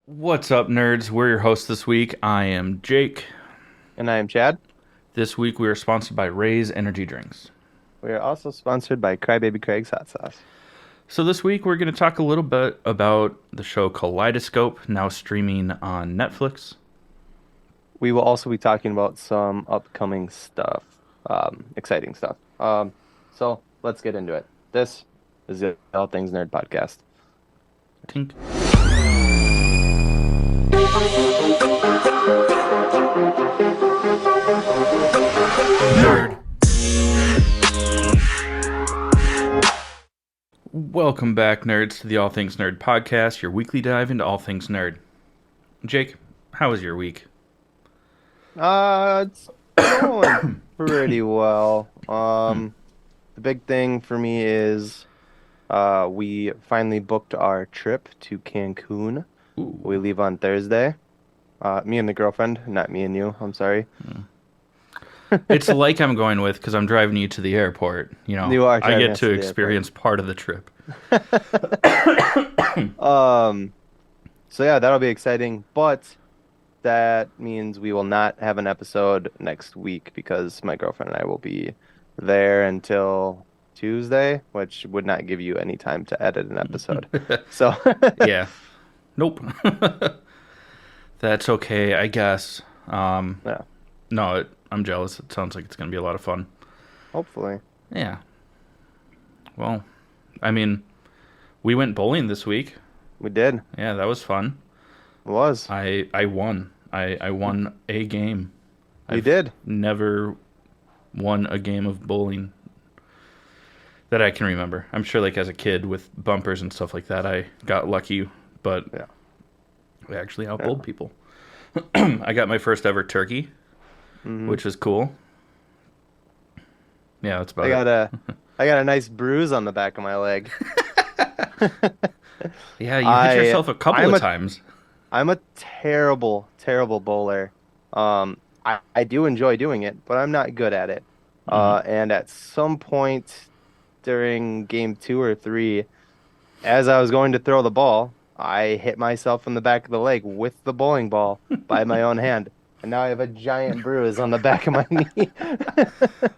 What's up, nerds? We're your hosts this week. I am Jake. And I am Chad. This week we are sponsored by Ray's Energy Drinks. We are also sponsored by Crybaby Craig's Hot Sauce. So this week we're going to talk a little bit about the show Kaleidoscope, now streaming on Netflix. We will also be talking about some upcoming stuff, exciting stuff. So let's get into it. This is the All Things Nerd podcast. Tink. Nerd. Welcome back, nerds, to the All Things Nerd podcast, your weekly dive into all things nerd. Jake, how was your week? It's going pretty well. The big thing for me is we finally booked our trip to Cancun. Ooh. We leave on Thursday. Me and the girlfriend, not me and you. I'm sorry. It's like I'm going with because I'm driving you to the airport. You You are I driving get us to to the experience part of the trip. Um, so yeah, that'll be exciting, but that means we will not have an episode next week because my girlfriend and I will be there until Tuesday, which would not give you any time to edit an episode. So, Yeah. Nope. That's okay, I guess. yeah, No, I'm jealous. It sounds like it's going to be a lot of fun. hopefully. Yeah. Well, I mean, we went bowling this week. We did. It Yeah, that was fun. was. I won. I won a game. You I've did. never won a game of bowling that I can remember. I'm sure, like, as a kid with bumpers and stuff like that, I got lucky, but Yeah. I actually Yeah. outbowled people. I got my first ever turkey, hmm which was cool. Yeah, that's I about got it. I got a nice bruise on the back of my leg. Yeah, you hit I yourself a couple I'm of a times. I'm a terrible, terrible bowler. I do enjoy doing it, but I'm not good at it. Hmm. And at some point during game two or three, as I was going to throw the ball, I hit myself in the back of the leg with the bowling ball by my own hand. And now I have a giant bruise on the back of my knee.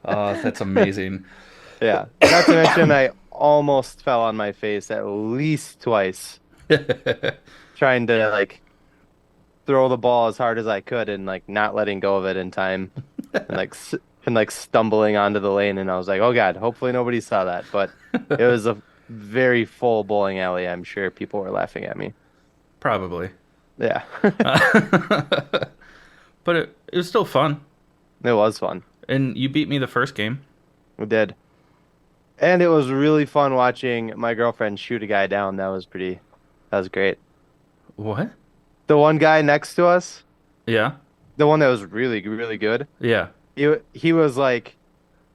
That's amazing. Yeah. Not to mention, I almost fell on my face at least twice trying to throw the ball as hard as I could and not letting go of it in time and stumbling onto the lane, and I was like, "Oh God, hopefully nobody saw that." But it was a very full bowling alley. I'm sure people were laughing at me. Probably. Yeah. But it was still fun. It was fun. And you beat me the first game. We did. And it was really fun watching my girlfriend shoot a guy down. That was great. What? The one guy next to us, Yeah. the one that was really, really good, Yeah. he was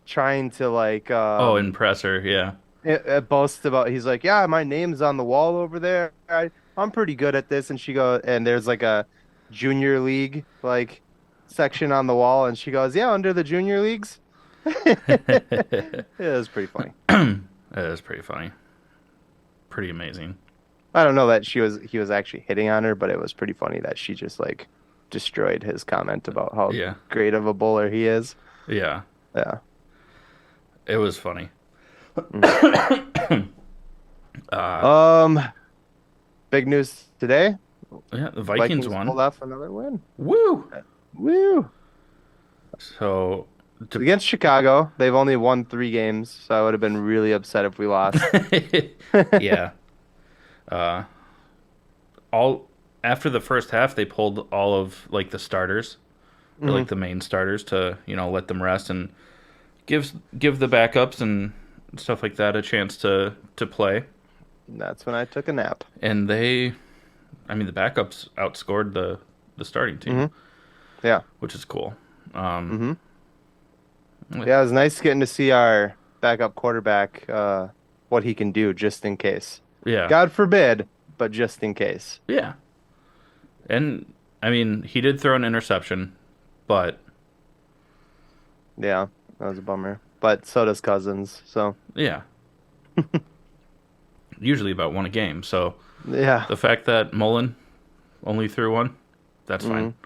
trying to Oh, impressor. Yeah. boast about, he's like, yeah, my name's on the wall over there. I'm pretty good at this. And she goes, and there's a junior league section on the wall, and she goes, yeah, under the junior leagues. It was pretty funny. That is pretty funny. Pretty amazing. I don't know that he was actually hitting on her, but it was pretty funny that she just destroyed his comment about how Yeah. great of a bowler he is. Yeah. Yeah. It was funny. Mm. Uh, Um, Big news today. yeah, the Vikings Pulled won. off another win. Woo! Woo! So, Against Chicago, they've only won 3 games, so I would have been really upset if we lost. yeah. Uh, all after the first half, they pulled all of the starters, or Mhm. the main starters, to let them rest and give the backups and stuff like that a chance to play. That's when I took a nap. And the backups outscored the starting team, hmm Yeah. which is cool. hmm Yeah, it was nice getting to see our backup quarterback, what he can do just in case. Yeah, God forbid, but just in case. yeah. And he did throw an interception, but Yeah, that was a bummer. But so does Cousins. So yeah, usually about one a game. So yeah, the fact that Mullen only threw one. That's fine. Hmm.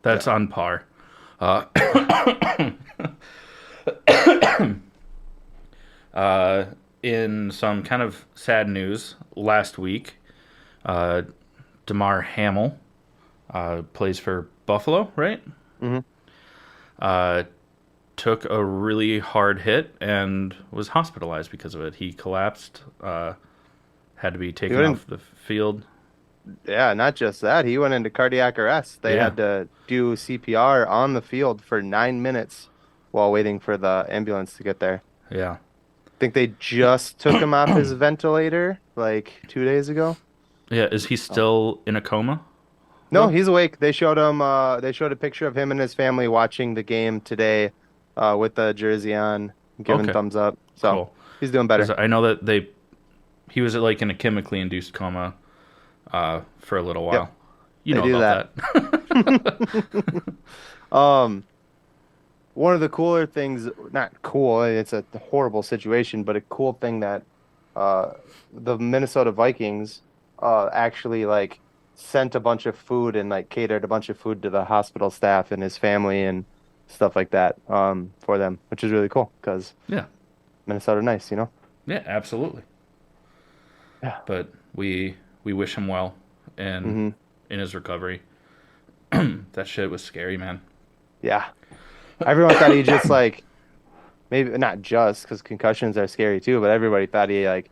That's Yeah. on par. Uh, uh, in some kind of sad news, last week, uh, Damar Hamel plays for Buffalo, right? Hmm. Uh, took a really hard hit and was hospitalized because of it. He collapsed, had to be He taken went off the field. Yeah, not just that. He went into cardiac arrest. They Yeah, had to do CPR on the field for 9 minutes while waiting for the ambulance to get there. yeah, Think they just took him off his ventilator like 2 days ago. yeah. Is he Oh. still in a coma No, though? he's awake. They showed a picture of him and his family watching the game today, with the jersey on, giving Okay, thumbs up. So cool. he's doing Because better. I know that he was like in a chemically induced coma for a little Yep, while. You they know do about that. that. Um, One of the cooler things, not cool, it's a horrible situation, but a cool thing that uh the Minnesota Vikings actually like sent a bunch of food and like catered a bunch of food to the hospital staff and his family and stuff like that for them, which is really cool because Yeah, Minnesota nice, you know? yeah, absolutely. Yeah. But we wish him well and Hmm. in his recovery. That shit was scary, man. Yeah. Everyone thought he just like maybe not just because concussions are scary too, but everybody thought he like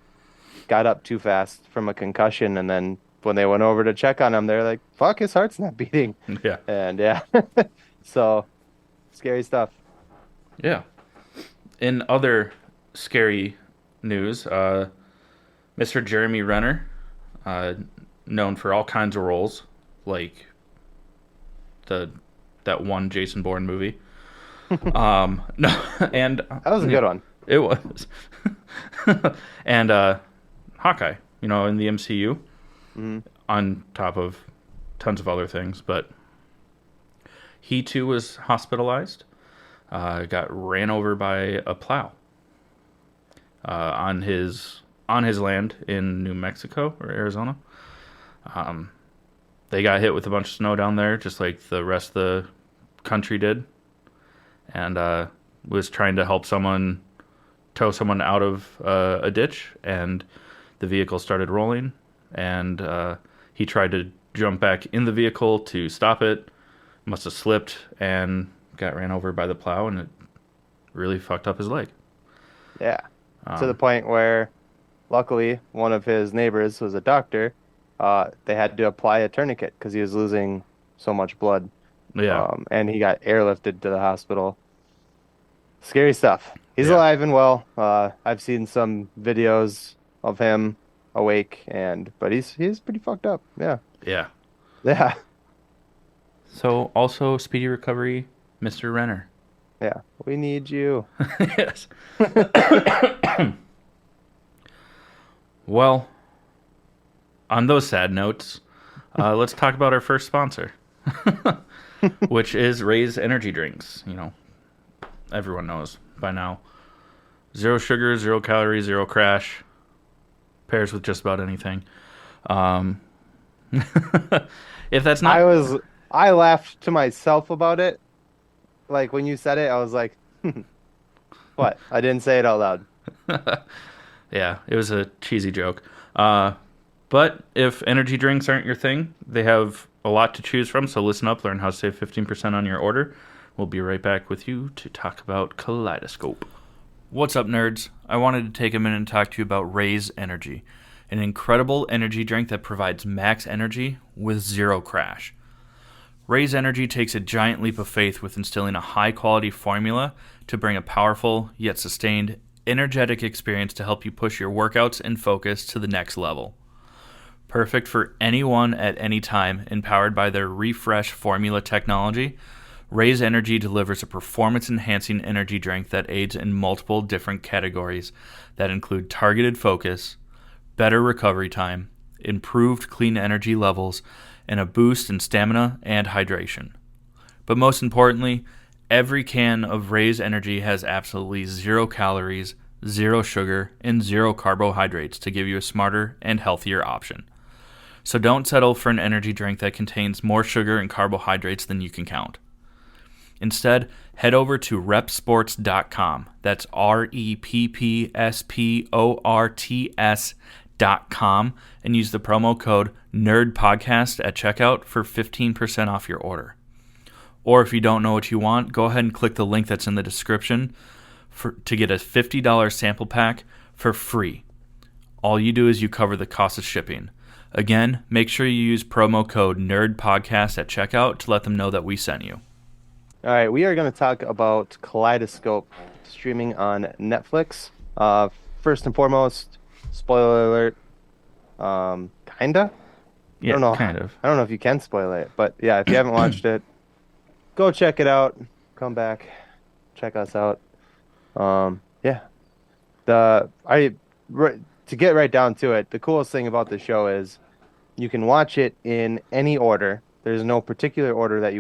got up too fast from a concussion, and then when they went over to check on him, they're like, "Fuck, his heart's not beating." Yeah, And yeah, so scary stuff. yeah. In other scary news, Mr. Jeremy Renner, uh, known for all kinds of roles, like the that one Jason Bourne movie. No, and That was a good one. it was, and Hawkeye, in the MCU, Hmm. on top of tons of other things, but he too was hospitalized. Got ran over by a plow on his land in New Mexico or Arizona. They got hit with a bunch of snow down there, just like the rest of the country did, and was trying to help someone tow someone out of a ditch, and the vehicle started rolling, and he tried to jump back in the vehicle to stop it, must have slipped and got ran over by the plow, and it really fucked up his leg. Yeah, to the Um, point where, luckily, one of his neighbors was a doctor. They had to apply a tourniquet because he was losing so much blood. yeah, And he got airlifted to the hospital. Scary stuff. He's yeah, alive and well. I've seen some videos of him awake, but he's pretty fucked up. Yeah. yeah. Yeah. So also speedy recovery, Mr. Renner. Yeah. We need you. Yes. Well, on those sad notes, let's talk about our first sponsor, which is Ray's Energy Drinks. Everyone knows by now. Zero sugar, zero calories, zero crash. Pairs with just about anything. Um, if that's I not, was I laughed to myself about it. Like when you said it, I was like, what? I didn't say it out loud. yeah, it was a cheesy joke. But if energy drinks aren't your thing, they have a lot to choose from. So listen up, learn how to save 15% on your order. We'll be right back with you to talk about Kaleidoscope. What's up, nerds? I wanted to take a minute and talk to you about Raise Energy, an incredible energy drink that provides max energy with zero crash. Raise Energy takes a giant leap of faith with instilling a high-quality formula to bring a powerful, yet sustained, energetic experience to help you push your workouts and focus to the next level. Perfect for anyone at any time, empowered by their Refresh formula technology, Raise Energy delivers a performance-enhancing energy drink that aids in multiple different categories that include targeted focus, better recovery time, improved clean energy levels, and a boost in stamina and hydration. But most importantly, every can of Raise Energy has absolutely 0 calories, 0 sugar, and 0 carbohydrates to give you a smarter and healthier option. So don't settle for an energy drink that contains more sugar and carbohydrates than you can count. Instead, head over to repsports.com. That's REPPSPORTS.com and use the promo code NERDPODCAST at checkout for 15% off your order. Or if you don't know what you want, go ahead and click the link that's in the description to get a $50 sample pack for free. All you do is you cover the cost of shipping. Again, make sure you use promo code NERDPODCAST at checkout to let them know that we sent you. All right, we are going to talk about Kaleidoscope streaming on Netflix. First and foremost, spoiler alert. Kinda. Yeah, I don't know. kind of. I don't know if you can spoil it, but yeah, if you haven't watched it, go check it out. Come back, check us out. Yeah. To get right down to it, the coolest thing about the show is you can watch it in any order. There's no particular order that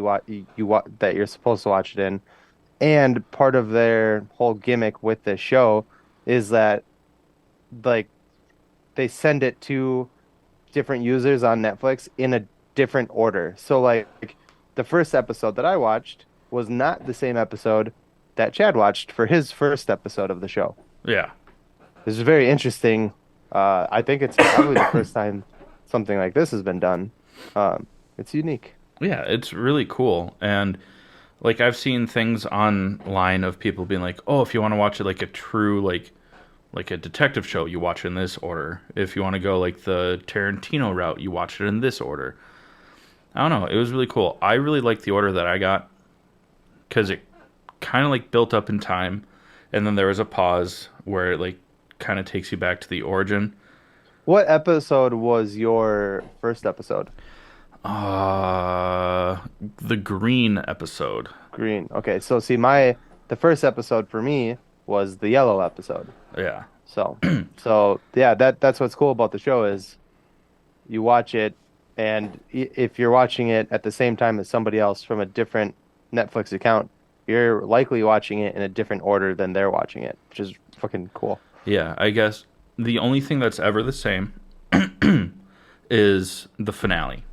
that you're supposed to watch it in. And part of their whole gimmick with this show is that like they send it to different users on Netflix in a different order. So like the first episode that I watched was not the same episode that Chad watched for his first episode of the show. Yeah. This is very interesting. I think it's probably the first time something like this has been done. It's unique. Yeah, it's really cool. And like I've seen things online of people being like, "Oh, if you want to watch it like a true like a detective show, you watch it in this order. If you want to go like the Tarantino route, you watch it in this order." I don't know. It was really cool. I really liked the order that I got because it kind of like built up in time, and then there was a pause where it like kind of takes you back to the origin. What episode was your first episode? The green episode. Green. Okay, so see, the first episode for me was the yellow episode. Yeah. So yeah, that's what's cool about the show is you watch it, and if you're watching it at the same time as somebody else from a different Netflix account, you're likely watching it in a different order than they're watching it, which is fucking cool. Yeah, I guess the only thing that's ever the same is the finale.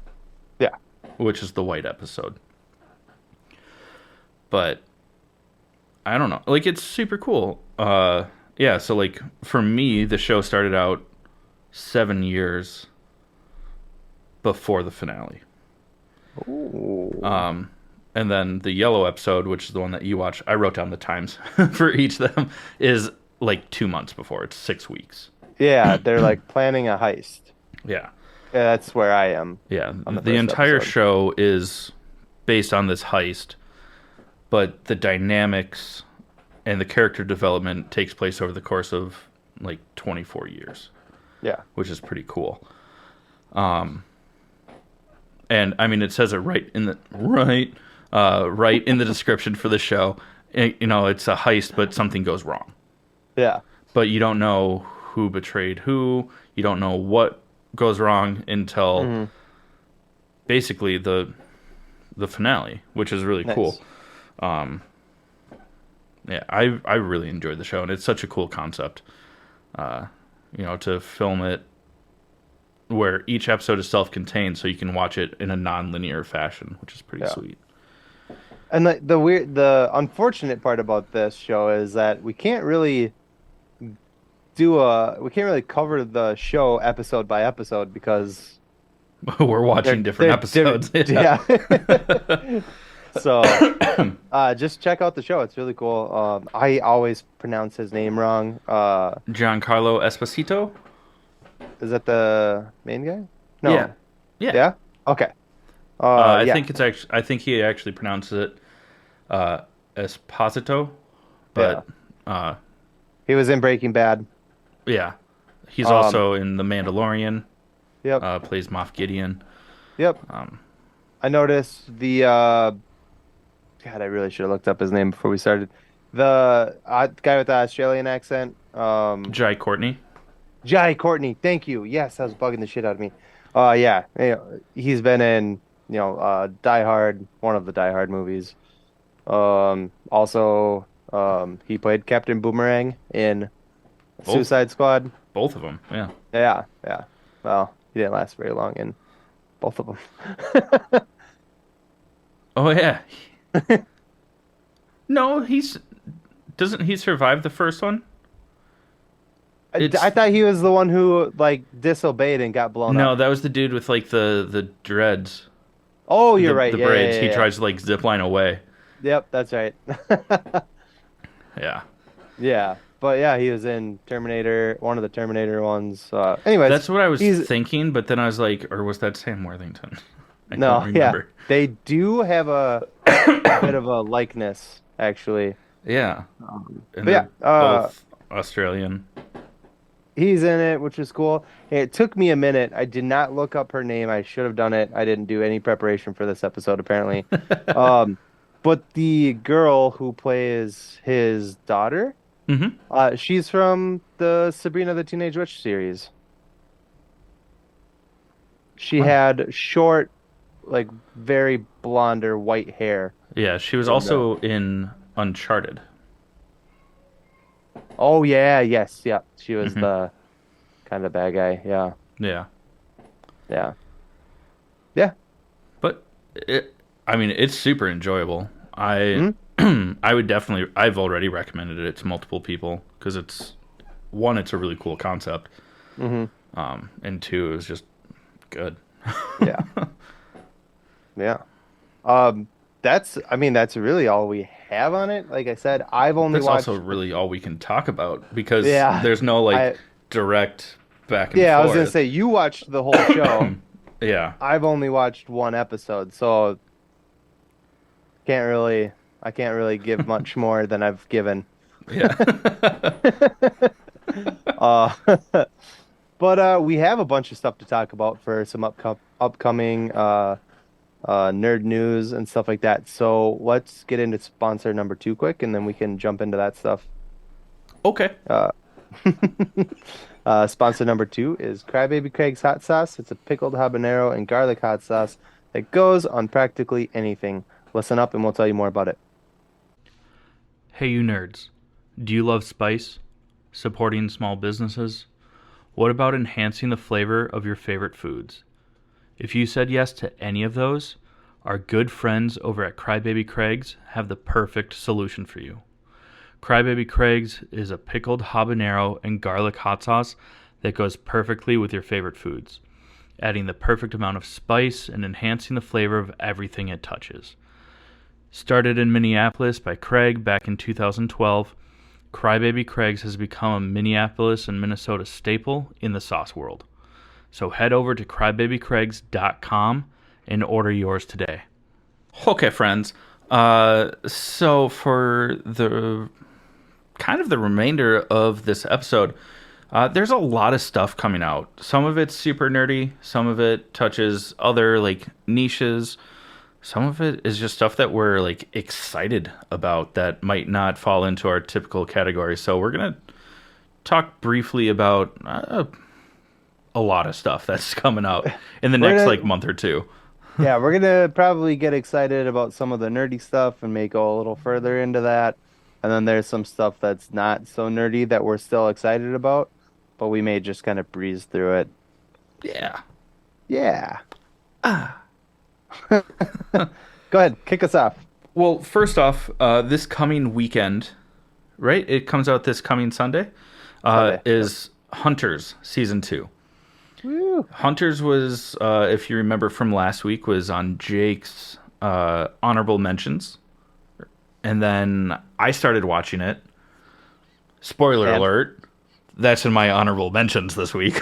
Yeah. Which is the white episode. But I don't know. Like it's super cool. Yeah, so like for me, the show started out 7 years before the finale. Ooh. And then the yellow episode, which is the one that you watch, I wrote down the times for each of them, is like 2 months before. It's 6 weeks. Yeah, they're like planning a heist. Yeah. Yeah, that's where I am. Yeah, on the entire episode. show is based on this heist, but the dynamics and the character development takes place over the course of like 24 years. Yeah. Which is pretty cool. And I mean, it says it right in the description for the show. You know, it's a heist, but something goes wrong. Yeah. But you don't know who betrayed who. You don't know what goes wrong until basically the finale, which is really cool. Yeah, I really enjoyed the show, and it's such a cool concept. You know, to film it where each episode is self-contained, so you can watch it in a non-linear fashion, which is pretty sweet. And the unfortunate part about this show is that we can't really cover the show episode by episode because we're watching different episodes. Yeah. So just check out the show. It's really cool. I always pronounce his name wrong. Giancarlo Esposito? Is that the main guy? No. Yeah. Yeah? Okay. I think he actually pronounces it Esposito, but he was in Breaking Bad. Yeah. He's also in The Mandalorian. Yep. Plays Moff Gideon. Yep. I noticed God, I really should have looked up his name before we started. The guy with the Australian accent. Jai Courtney. Jai Courtney. Thank you. Yes, that was bugging the shit out of me. Yeah. You know, he's been in, Die Hard, one of the Die Hard movies. Also, he played Captain Boomerang in Suicide Squad. Both of them, yeah. Yeah. Well, he didn't last very long in both of them. Oh yeah. No, he's doesn't he survive the first one? I It's thought he was the one who like disobeyed and got blown no, up. that was the dude with like the dreads, Oh, you're right. the Yeah, yeah, braids. He yeah, yeah. tries to like zip line away. Yep, that's right. Yeah. Yeah, but yeah, he was in Terminator, one of the Terminator ones. Anyways, That's what I was he's thinking, but then I was like, or was that Sam Worthington? I don't no, yeah, remember. they do have a bit of a likeness actually. Yeah. And But yeah, they're both Australian. he's in it, which is cool. It took me a minute. I did not look up her name. I should have done it. I didn't do any preparation for this episode, apparently. Um, but the girl who plays his daughter, Mm-hmm. she's from the Sabrina the Teenage Witch series. She Wow. had short, like very blonde or white hair Yeah, she was in the. also in Uncharted. Oh yeah, yes, yeah. She was Hmm. the kind of bad guy. Yeah, Yeah. yeah, yeah. But I mean, it's super enjoyable. I Hmm. I would definitely. I've already recommended it to multiple people because it's one, it's a really cool concept, Hmm. and two, it was just good. Yeah, yeah. Um, I mean, that's really all we have on it. Like I said, I've only That's also watched. really all we can talk about because Yeah, there's no like I. direct back and Yeah, I was gonna forth. say you watched the whole show. Yeah, I've only watched one episode, so can't really. I can't really give much more than I've given. yeah. Uh, but we have a bunch of stuff to talk about for some upcoming nerd news and stuff like that. So let's get into sponsor number two quick, and then we can jump into that stuff. Okay. Uh, sponsor number two is Crybaby Craig's hot sauce. It's a pickled habanero and garlic hot sauce that goes on practically anything. Listen up, and we'll tell you more about it. Hey, you nerds. Do you love spice? Supporting small businesses? What about enhancing the flavor of your favorite foods? If you said yes to any of those, our good friends over at Crybaby Craig's have the perfect solution for you. Crybaby Craig's is a pickled habanero and garlic hot sauce that goes perfectly with your favorite foods, adding the perfect amount of spice and enhancing the flavor of everything it touches. Started in Minneapolis by Craig back in 2012, Crybaby Craig's has become a Minneapolis and Minnesota staple in the sauce world. So head over to crybabycraigs.com and order yours today. Okay, friends. So for the kind of the remainder of this episode, there's a lot of stuff coming out. Some of it's super nerdy. Some of it touches other like niches. Some of it is just stuff that we're like excited about that might not fall into our typical category. So we're gonna talk briefly about a lot of stuff that's coming out in the We're next like gonna, month or two. yeah, we're gonna probably get excited about some of the nerdy stuff and may go a little further into that. And then there's some stuff that's not so nerdy that we're still excited about, but we may just kind of breeze through it. Yeah. Yeah. Go ahead, kick us off. Well, first off, this coming weekend, right? It comes out this coming Sunday. Sunday. Yep. Is Hunters season 2. Woo. Hunters was, if you remember from last week, was on Jake's honorable mentions, and then I started watching it. Spoiler And alert. That's in my honorable mentions this week.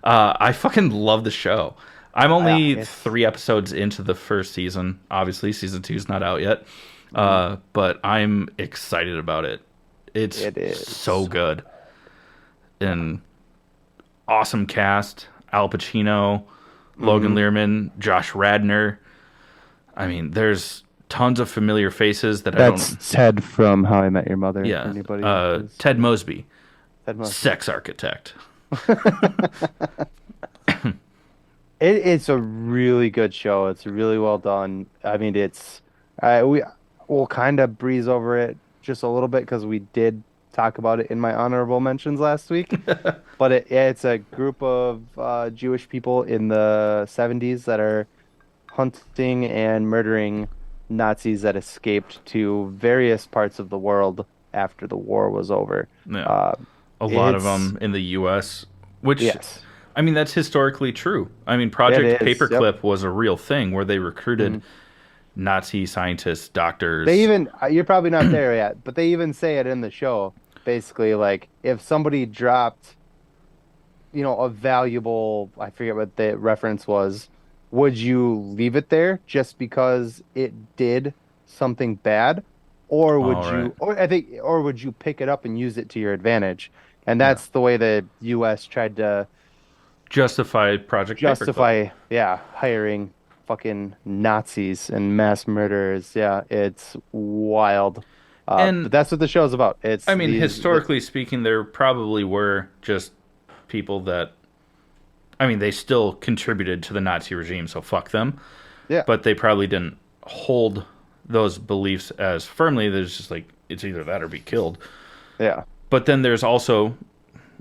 I fucking love the show. I'm yeah, only it's 3 episodes into the first season. Obviously, season two's not out yet. mhm, But I'm excited about it. It's it is. so good. And awesome cast. Al Pacino, Logan Hmm. Lerman, Josh Radnor. I mean, there's tons of familiar faces that I don't. That's Ted from How I Met Your Mother. Yeah. Anybody who's Ted Mosby, Ted Mosby. sex architect. It's a really good show. It's really well done. I mean, it's we will kind of breeze over it just a little bit because we did talk about it in my honorable mentions last week. But it's a group of Jewish people in the 70s that are hunting and murdering Nazis that escaped to various parts of the world after the war was over. Yeah, Uh, a lot of it's them in the U.S., which yes, I mean that's historically true. I mean, it Project is. Yep. Paperclip was a real thing where they recruited Mhm. Nazi scientists, They doctors. even you're probably not there yet, but they even say it in the show. Basically, like if somebody dropped a valuable, I forget what the reference was, would you leave it there just because it did something bad? Or All would right, or would you pick it up and use it to your advantage? And yeah, that's the way the US tried to justified Project Paperclip, justify, yeah, hiring fucking Nazis and mass murderers. Yeah, it's wild. But and that's what the show's about. It's I mean these, the, historically speaking, there probably were just people that I mean they still contributed to the Nazi regime, so fuck them. yeah, But they probably didn't hold those beliefs as firmly. There's just like it's either that or be killed. yeah, But then there's also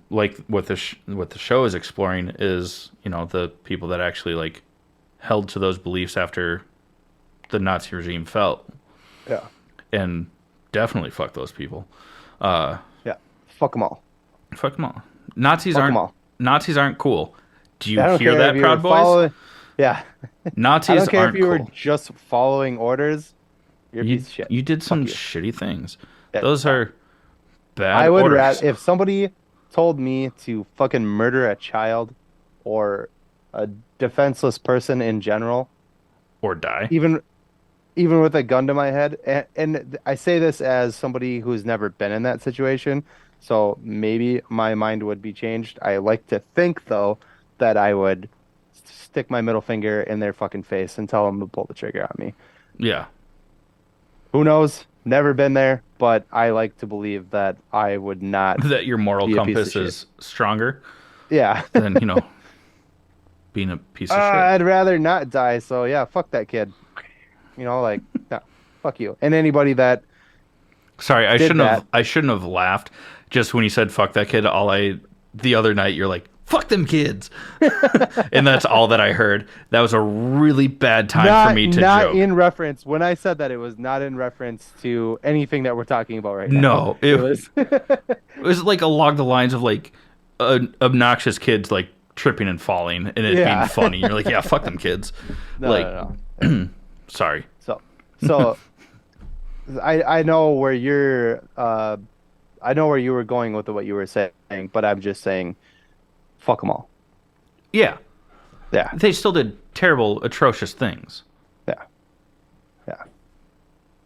like what the show is exploring is the people that actually like held to those beliefs after the Nazi regime fell, yeah, and definitely fuck those people. Uh, yeah. Fuck them all. Fuck them all. Nazis Fuck them aren't all. Nazis aren't cool. Do you I don't hear care if that, you were Proud Boys? following. Yeah. I Nazis don't care if aren't you were cool. just following orders. You're a piece You of shit. you did some Fuck you. shitty things. Yeah. Those are bad I would orders. rather if somebody told me to fucking murder a child or a defenseless person in general, Or die. even even with a gun to my head, and I say this as somebody who's never been in that situation, so maybe my mind would be changed. I like to think though that I would stick my middle finger in their fucking face and tell them to pull the trigger on me. Yeah. Who knows? Never been there, but I like to believe that I would not That your moral be a piece of compass shit. is stronger Yeah. than, being a piece of shit. I'd rather not die, so yeah, fuck that kid. Like, no, fuck you. And anybody that Sorry, did that, I shouldn't have laughed just when you said fuck that kid. The other night you're like, fuck them kids. And that's all that I heard. That was a really bad time for not me to not joke. in reference. When I said that, it was not in reference to anything that we're talking about right now. No, It it was it was like along the lines of like obnoxious kids like tripping and falling and it being yeah. funny. You're like, yeah, fuck them kids. No, Like, no, no. sorry. So I know where I know where you were going with what you were saying, but I'm just saying, fuck them all. Yeah, Yeah, they still did terrible, atrocious things. yeah,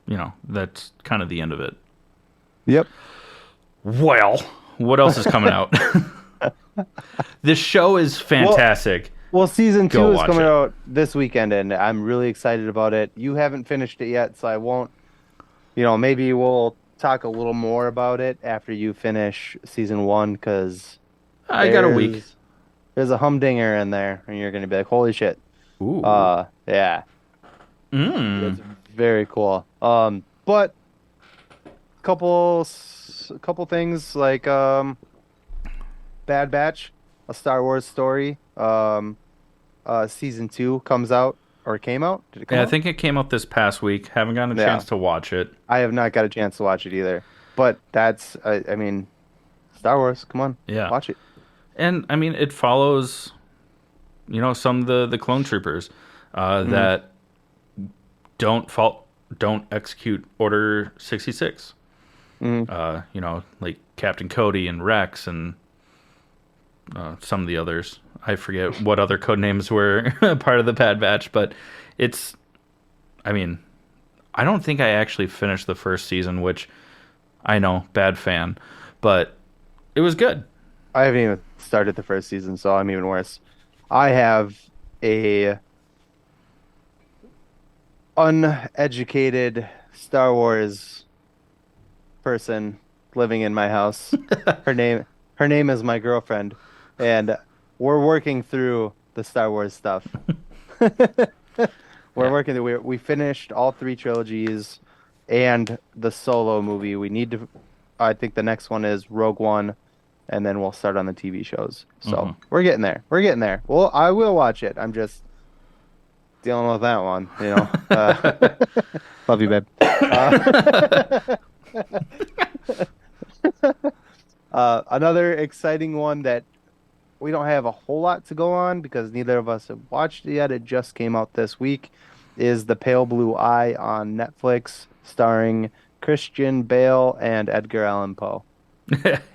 yeah. That's kind of the end of it. Yep. Well, what else is coming out? This show is fantastic. Well, season Go two is watch coming it. out this weekend, and I'm really excited about it. You haven't finished it yet, so I won't. Maybe we'll talk a little more about it after you finish season one, because I got a week. there's a humdinger in there, and you're gonna be like, "Holy shit!" Ooh. Yeah, Mm. it's very cool. But couple things like Bad Batch, a Star Wars story. Season two comes out or came out? Did it come Yeah, I out? think it came out this past week. Haven't gotten a Yeah, chance to watch it. I have not got a chance to watch it either. But I mean, Star Wars. Come on, Yeah. watch it. And I mean, it follows, some of the clone troopers Mhm. that don't execute Order 66. Mhm. Like Captain Cody and Rex and some of the others. I forget what other code names were part of the Bad Batch, but it's. I mean, I don't think I actually finished the first season, which I know, bad fan, but it was good. I haven't even started the first season, so I'm even worse. I have a uneducated Star Wars person living in my house. Her name her name is my girlfriend, and we're working through the Star Wars stuff. We're Yeah. working through, we finished all three trilogies and the Solo movie. We need to I think the next one is Rogue One, and then we'll start on the TV shows. So Hmm. we're getting there. We're getting there. Well, I will watch it. I'm just dealing with that one, you know. Love you, babe. Uh, another exciting one that we don't have a whole lot to go on because neither of us have watched it yet. It just came out this week. Is The Pale Blue Eye on Netflix, starring Christian Bale and Edgar Allan Poe.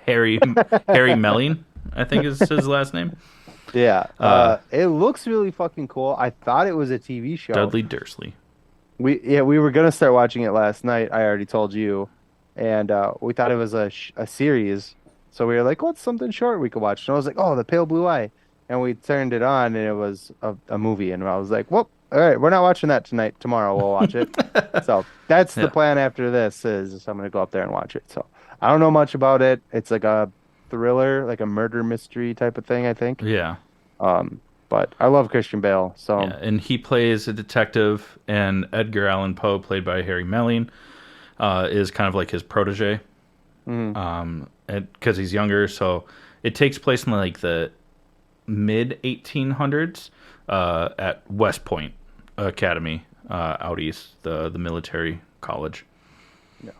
Harry Harry Melling, I think is his last name. Yeah, Uh, it looks really fucking cool. I thought it was a TV show. Dudley Dursley. We were gonna start watching it last night. I already told you, and we thought it was a series. So we were like, "What's something short we could watch?" And I was like, "Oh, The Pale Blue Eye," and we turned it on, and it was a movie. And I was like, "Well, all right, we're not watching that tonight. Tomorrow we'll watch it." So that's the Yeah, plan after this. Is I'm gonna go up there and watch it. So I don't know much about it. It's like a thriller, like a murder mystery type of thing, I think. yeah, But I love Christian Bale, so yeah. And he plays a detective, and Edgar Allan Poe, played by Harry Melling, is kind of like his protege. mhm. Because he's younger, so it takes place in like the mid 1800s at West Point Academy out east, the military college. Yeah.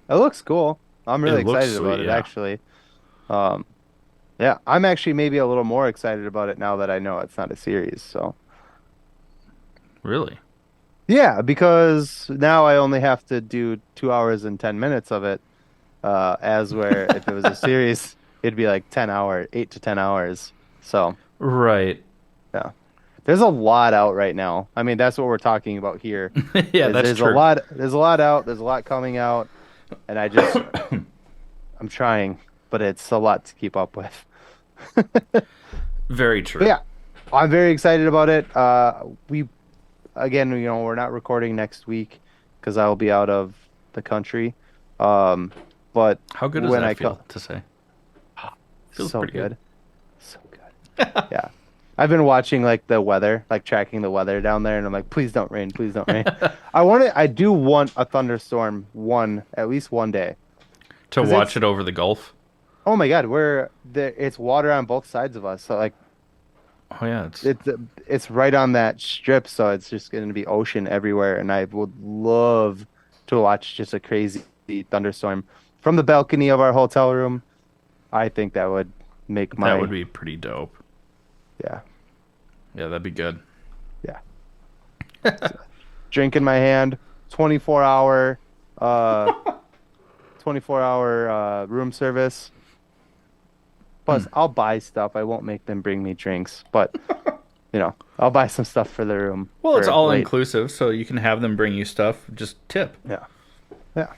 It looks cool. I'm really It looks excited about sweet, it, yeah. actually. Um, yeah, I'm actually maybe a little more excited about it now that I know it's not a series. So Really? yeah, because now I only have to do 2 hours and 10 minutes of it. As where if it was a series, it'd be like 10 hour, 8 to 10 hours. So Right. yeah, there's a lot out right now. I mean, that's what we're talking about here. Yeah, Is that's there's a true. lot, there's a lot out, there's a lot coming out, and I'm trying, but it's a lot to keep up with. Very But true. yeah, I'm very excited about it. We again, we're not recording next week because I'll be out of the country. Um, but How good does when that I come, feel to say? Feels so pretty good. good, so good. Yeah, I've been watching like the weather, like tracking the weather down there, and I'm like, please don't rain, please don't rain. I do want a thunderstorm at least one day, To because watch it over the Gulf. oh my God, it's water on both sides of us. So like Oh yeah, it's it's it's right on that strip, so it's just going to be ocean everywhere, and I would love to watch just a crazy thunderstorm from the balcony of our hotel room. I think that would make that would my be pretty dope. yeah, Yeah, that'd be good. yeah. Drink in my hand, 24 hour uh 24 hour room service. Hmm. Plus, I'll buy stuff. I won't make them bring me drinks, but I'll buy some stuff for the room Well, it's for all late. inclusive, so you can have them bring you stuff. Just tip. Yeah. Yeah.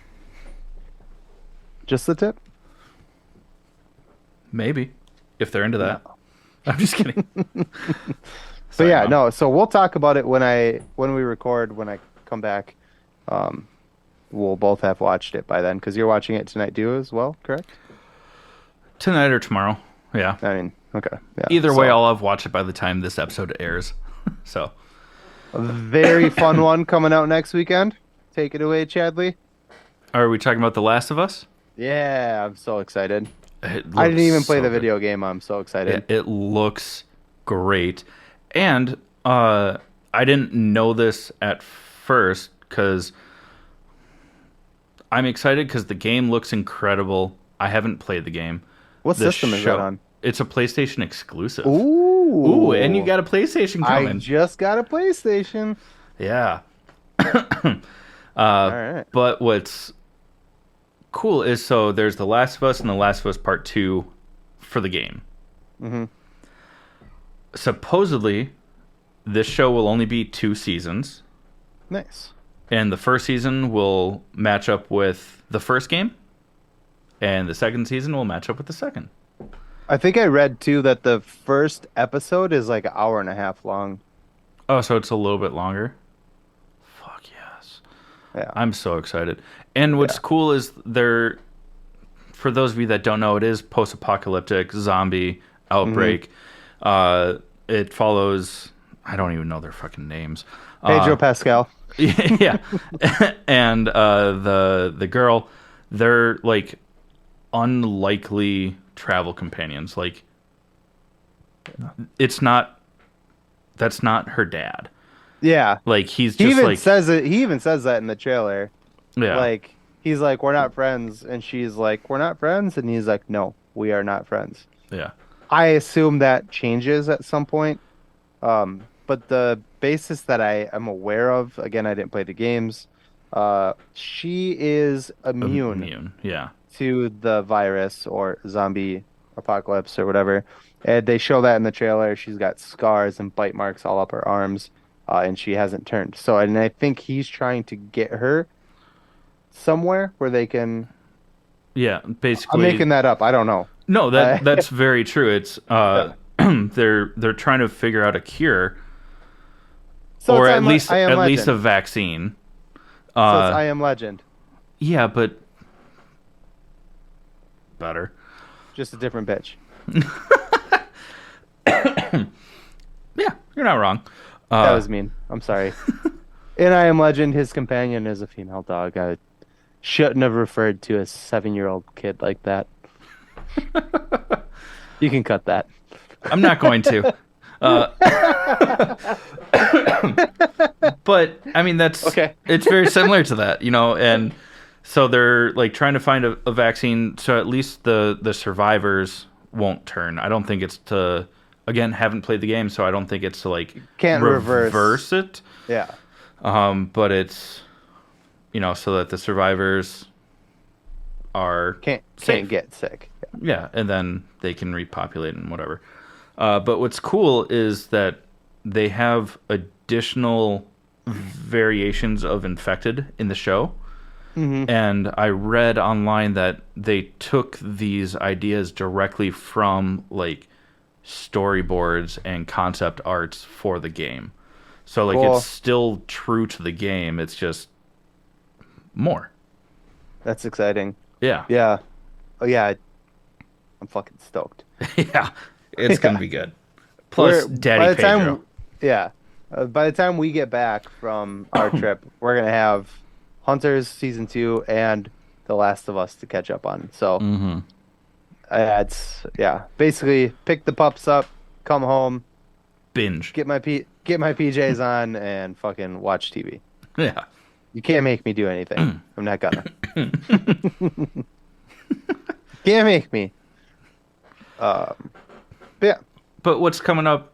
Just the tip? Maybe. If they're into No. that. I'm just kidding. But Sorry, yeah, Mom. no, so we'll talk about it when we record, when I come back. Um, we'll both have watched it by then because you're watching it tonight too as well, correct? Tonight or tomorrow. Yeah. I mean, okay. Yeah. Either way, So I'll have watched it by the time this episode airs. So, a very fun one coming out next weekend. Take it away, Chadley. are we talking about The Last of Us? Yeah, I'm so excited. It I didn't looks even play so the good. video game. I'm so excited. It looks great. And I didn't know this at first because I'm excited because the game looks incredible. I haven't played the game. What The system is that show, on? it's a PlayStation exclusive. Ooh, and you Ooh. got a PlayStation I coming. just got a PlayStation. Yeah. All right. But what's cool is so there's The Last of Us and The Last of Us Part 2 for the game. Mm-hmm. Supposedly, this show will only be 2 seasons, Nice. and the first season will match up with the first game, and the second season will match up with the second. I think I read too that the first episode is like an hour and a half long. Oh, so it's a little bit longer? Fuck yes. Yeah. I'm so excited. And what's Yeah. cool is for those of you that don't know, it is post-apocalyptic zombie outbreak. It follows, I don't even know their fucking names. Pedro Pascal. Yeah, and the girl they're like unlikely travel companions. Like it's not that's not her dad. Yeah. Like he's He just even like says it. He even says that in the trailer. yeah, Like he's like, "We're not friends," and she's like, "We're not friends," and he's like, "No, we are not friends." yeah, I assume that changes at some point. But the basis that I am aware of, again, I didn't play the games. She is immune immune. Yeah, to the virus or zombie apocalypse or whatever. And they show that in the trailer. She's got scars and bite marks all up her arms, and she hasn't turned. So, and I think he's trying to get her somewhere where they can. yeah. I'm Basically, making that up. I don't know. no. Uh, That's very true. It's yeah. they're trying to figure out a cure So or it's at I Am least a Legend. vaccine. So it's Uh, I Am Legend, yeah, but better. just a different bitch. Yeah, you're not wrong. That Uh, was mean. I'm sorry. In I Am Legend, his companion is a female dog. I shouldn't have referred to a 7-year-old kid like that. You can cut that. I'm not going to. Uh, but I mean, Okay. it's very similar to that, you know. And so they're like trying to find a vaccine so at least the survivors won't turn. I don't think it's to again haven't played the game, so I don't think it's to like Can't reverse. reverse it. Yeah. But it's so that the survivors are Can't safe. get sick. Yeah, and then they can repopulate and whatever. But what's cool is that they have additional variations of infected in the show. Hmm. And I read online that they took these ideas directly from like storyboards and concept arts for the game. So like it's Cool. still true to the game. It's just more. That's exciting. Yeah. Yeah. Oh yeah. I'm fucking stoked. Yeah. It's gonna Yeah. be good. Plus We're Daddy Pedro. Yeah. By the time we get back from our trip, we're gonna have Hunters season 2 and The Last of Us to catch up on. So Mm-hmm. it's yeah. Basically, pick the pups up, come home, Binge. get my PJs on, and fucking watch TV. Yeah. You can't make me do anything. I'm not gonna. Can't make me. Um, but yeah, But what's coming up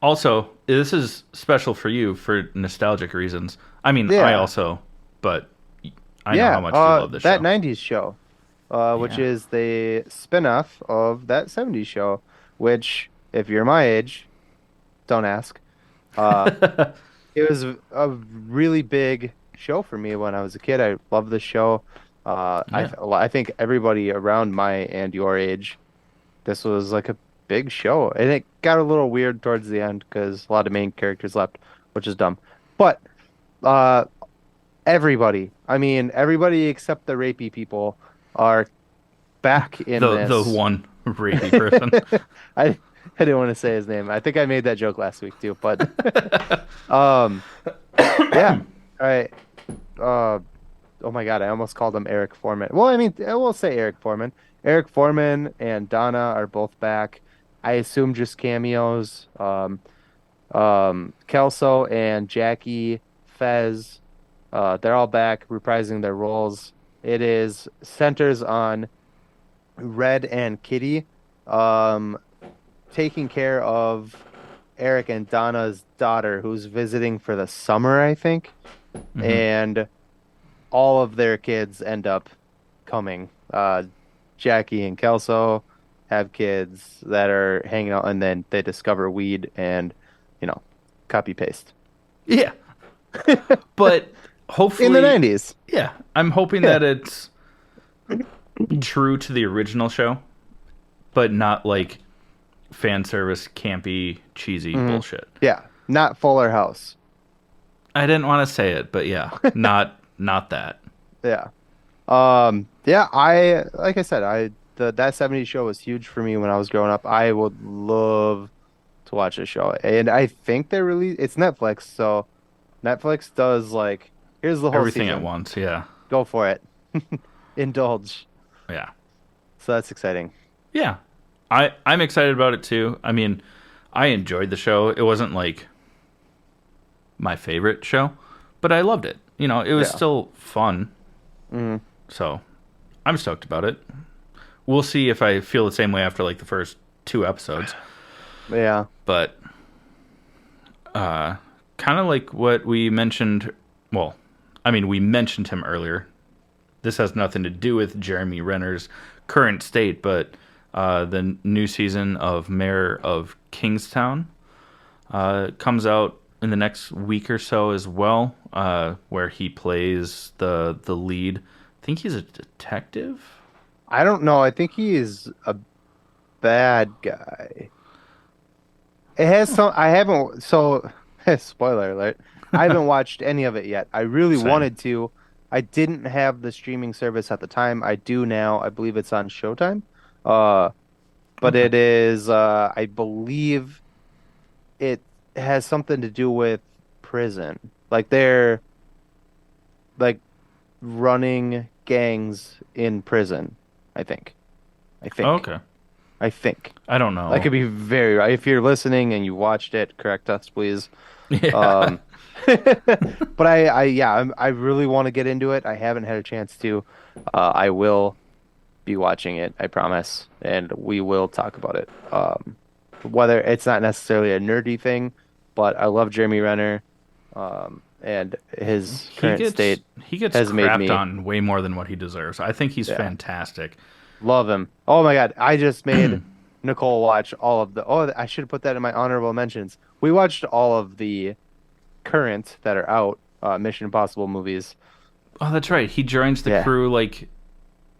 also, this is special for you for nostalgic reasons. I mean, I yeah, also, but I know yeah. how much you love this That show. '90s show, which Yeah. is the spin-off of that '70s show. Which, if you're my age, don't ask. Uh, it was a really big show for me when I was a kid. I loved the show. Yeah. I think everybody around my and your age, this was like a big show, and it got a little weird towards the end because a lot of main characters left, which is dumb. But uh, everybody, I mean, everybody except the rapey people are back in The this. one rapey person. I I didn't want to say his name. I think I made that joke last week too, but um, yeah. All right. Uh, oh my God, I almost called him Eric Foreman. Well, I mean, I will say Eric Foreman. Eric Foreman and Donna are both back. I assume just cameos. Kelso and Jackie, Fez, they're all back reprising their roles. It is centers on Red and Kitty, um, taking care of Eric and Donna's daughter, who's visiting for the summer, I think, Hmm. and all of their kids end up coming. Jackie and Kelso have kids that are hanging out, and then they discover weed and, you know, copy paste. Yeah. But In the hopefully, 90s. yeah, I'm hoping Yeah. that it's true to the original show, but not like fan service, campy, cheesy Hmm. bullshit. Yeah. Not Fuller House. I didn't want to say it, but yeah, not that. Yeah. Yeah, like I said, that '70s show was huge for me when I was growing up. I would love to watch a show. And I think it's Netflix, so Netflix does like here's the whole Everything at season. once, yeah. Go for it. indulge. Yeah. So that's exciting. Yeah. I'm excited about it too. I mean, I enjoyed the show. It wasn't like my favorite show, but I loved it. It was Yeah. still fun. Mm, So I'm stoked about it. We'll see if I feel the same way after like the first two episodes. yeah. But kind of like what we mentioned. Well, I mean, we mentioned him earlier. This has nothing to do with Jeremy Renner's current state, but the new season of Mayor of Kingstown comes out in the next week or so as well, where he plays the lead. I think he's a detective. I don't know. I think he is a bad guy. It has some. I haven't. So, spoiler alert. I haven't watched any of it yet. I really Same. wanted to. I didn't have the streaming service at the time. I do now. I believe it's on Showtime. Uh, but Okay. it is. I believe it has something to do with prison. Like they're like running gangs in prison. I think. I think. Okay. I think. I don't I know. could be very right. If you're listening and you watched it, correct us, please. Yeah. Um, but yeah, I really want to get into it. I haven't had a chance to. I will be watching it, I promise, and we will talk about it. Whether it's not necessarily a nerdy thing, but I love Jeremy Renner, and his he current gets state he gets has made crapped me, on way more than what he deserves. I think he's yeah, fantastic. love him. Oh my God, I just made Nicole watch all of the. Oh, I should have put that in my honorable mentions. We watched all of the current that are out Mission Impossible movies. Oh, that's right. He joins the Yeah. crew like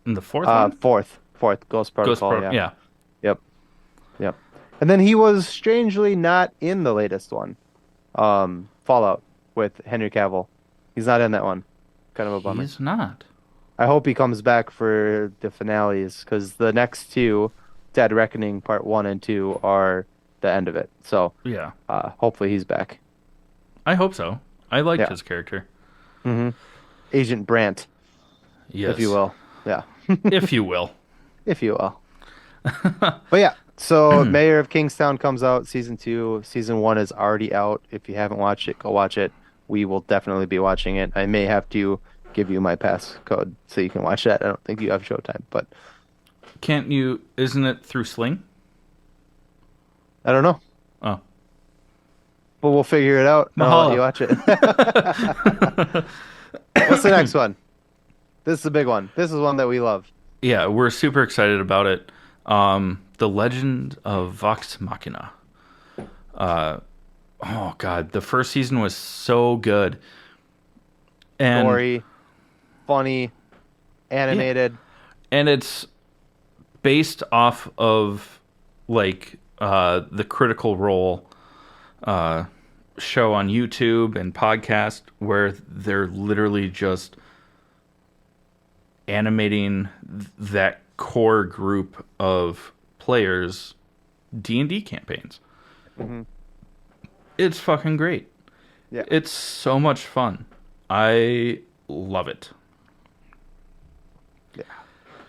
in the fourth one. Fourth Ghost Ghost Protocol. Pro. Yeah. Yeah. Yep. Yep. And then he was strangely not in the latest one, Fallout with Henry Cavill. He's not in that one. Kind of a bummer. He's not. I hope he comes back for the finales because the next two, Dead Reckoning Part 1 and 2, are the end of it. So, Yeah. hopefully he's back. I hope so. I liked Yeah. his character. hmm Agent Brandt, if you Yes. will. Yeah. If you will. If you will. But yeah, so Mayor of Kingstown comes out season 2. Season 1 is already out. If you haven't watched it, go watch it. We will definitely be watching it. I may have to give you my passcode so you can watch that. I don't think you have Showtime, but Can't you? Isn't it through Sling? I don't know. Oh. But we'll figure it out and I'll let you Mahalo. watch it. What's the next one? This is a big one. This is one that we love. Yeah, we're super excited about it. The Legend of Vox Machina. Oh God, the first season was so good, and Gory, funny, yeah, animated. and it's based off of like the Critical Role show on YouTube and podcast where they're literally just animating that core group of players D&D campaigns. hmm It's fucking great. Yeah. It's so much fun. I love it. Yeah.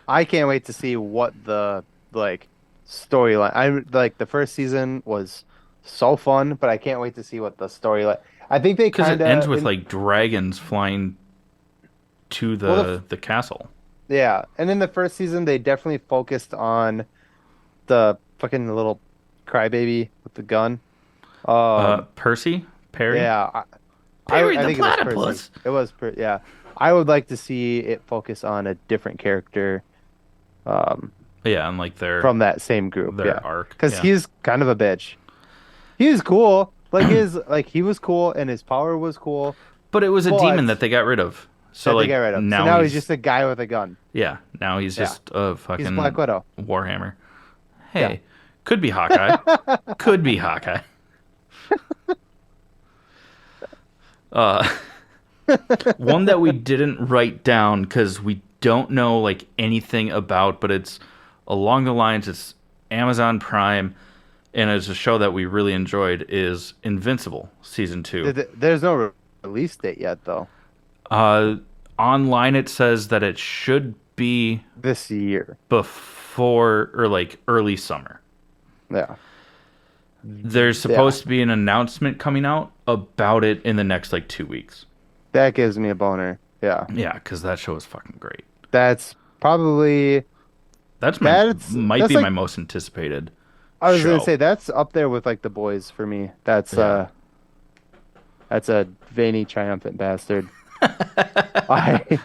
I can't wait to see what the like storyline. I like the first season was so fun, but I can't wait to see what the storyline. I think they Because it kind ends of with like dragons flying to well, the castle. yeah, and in the first season they definitely focused on the fucking little crybaby with the gun. Percy? Perry? Yeah, Perry I the think it was Percy. platypus. It was yeah. I would like to see it focus on a different character, um, Yeah, and like from that same group. their Yeah, arc. because Yeah. he's kind of a bitch. He was cool. Like he was cool and his power was cool, But it was a demon but that they got rid of. So that they like got rid of. So now now he's just a guy with a gun. yeah, now he's Yeah, just a he's Black fucking Widow. Warhammer. Yeah. Hey, could be Hawkeye. Could be Hawkeye. Uh One that we didn't write down because we don't know like anything about, but it's along the lines. It's Amazon Prime, and it's a show that we really enjoyed. Is Invincible season 2? There's no release date yet, though. Uh, Online it says that it should be this year. before or like early summer. Yeah. There's Yeah. supposed to be an announcement coming out about it in the next like 2 weeks. That gives me a boner. Yeah. Yeah, because that show is fucking great. That's probably That's my might that's be my like most anticipated I was gonna show. say that's up there with like The Boys for me. Yeah. That's a veiny triumphant bastard. I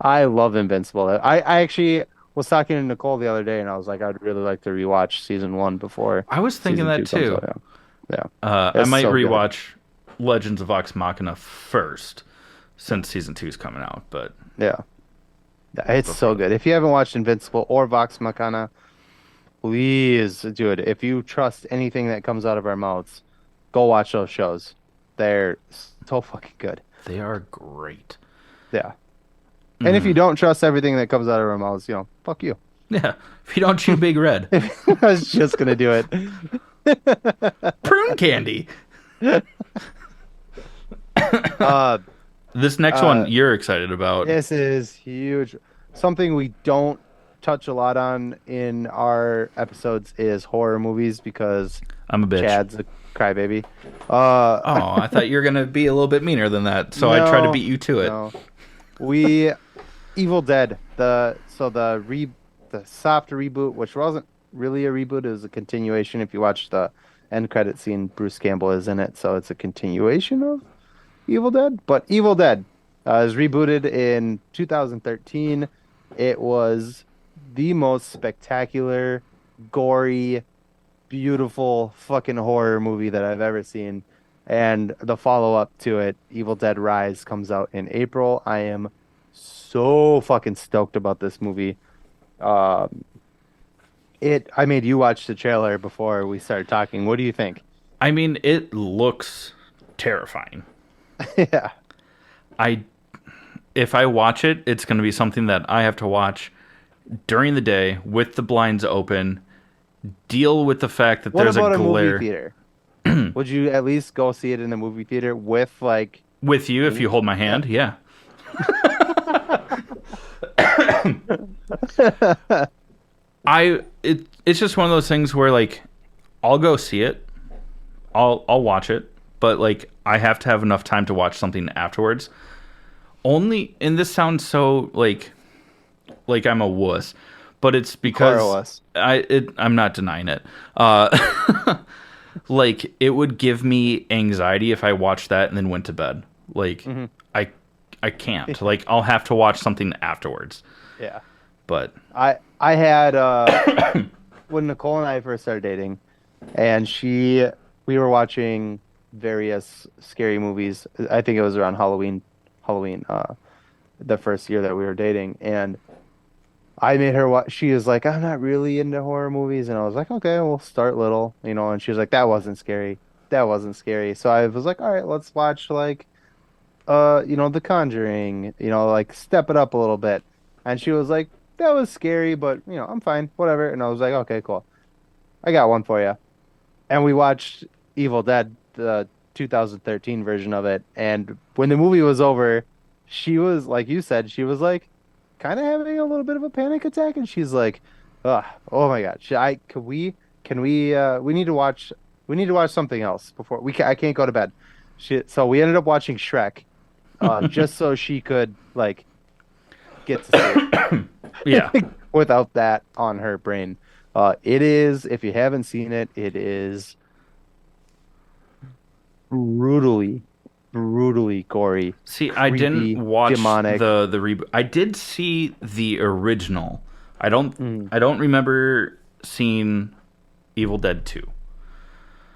I love Invincible. I actually was talking to Nicole the other day and I was like I'd really like to rewatch season one before I was thinking season that two comes too. out. Yeah. Yeah. I It's might so good. rewatch Legends of Vox Machina first, since season two is coming out. But Yeah. Yeah, it's before so that, good. If you haven't watched Invincible or Vox Machina, please do it. If you trust anything that comes out of our mouths, go watch those shows. They're so fucking good. they are great. Yeah. And if you don't trust everything that comes out of our mouths, fuck you. Yeah, if you don't chew Big Red, I was just gonna do it. prune candy. Uh, This next one uh, you're excited about. this is huge. Something we don't touch a lot on in our episodes is horror movies because I'm a bitch. Chad's a crybaby. Uh, Oh, I thought you were gonna be a little bit meaner than that, so I tried to no, beat you to it. no. We Evil Dead, the soft reboot, which wasn't really a reboot, it was a continuation. If you watch the end credit scene, Bruce Campbell is in it, so it's a continuation of Evil Dead. But Evil Dead is rebooted in 2013. It was the most spectacular, gory, beautiful fucking horror movie that I've ever seen. And the follow-up to it, Evil Dead Rise, comes out in April. I am so fucking stoked about this movie. Um, I made you watch the trailer before we started talking. What do you think? I mean, it looks terrifying. Yeah. I if I watch it, it's going to be something that I have to watch during the day with the blinds open, deal with the fact that What there's a about a movie glare theater? Would you at least go see it in the movie theater with like with you if you hold my yeah. hand. Yeah. It's just one of those things where like I'll go see it. I'll watch it, but like I have to have enough time to watch something afterwards. Only and this sounds so like I'm a wuss, but it's because Carlos. I'm not denying it. Uh like it would give me anxiety if I watched that and then went to bed. Like Hmm. I I can't. Like I'll have to watch something afterwards. Yeah. But I had when Nicole and I first started dating, and we were watching various scary movies. I think it was around Halloween, the first year that we were dating, and I made her watch. She was like, "I'm not really into horror movies," and I was like, "Okay, we'll start little," And she was like, "That wasn't scary. That wasn't scary." So I was like, "All right, let's watch like, The Conjuring. Like step it up a little bit." And she was like, "That was scary, but I'm fine, whatever." And I was like, "Okay, cool. I got one for you." And we watched Evil Dead, the 2013 version of it. And when the movie was over, she was like you said, she was like kind of having a little bit of a panic attack, and she's like, "Ugh, oh my God, we need to watch something else before I can't go to bed." So we ended up watching Shrek, just so she could like get to yeah. sleep without that on her brain. It is, if you haven't seen it, it is brutally, brutally gory, See, I didn't creepy, watch demonic. the reboot. I did see the original. Mm. I don't remember seeing Evil Dead 2.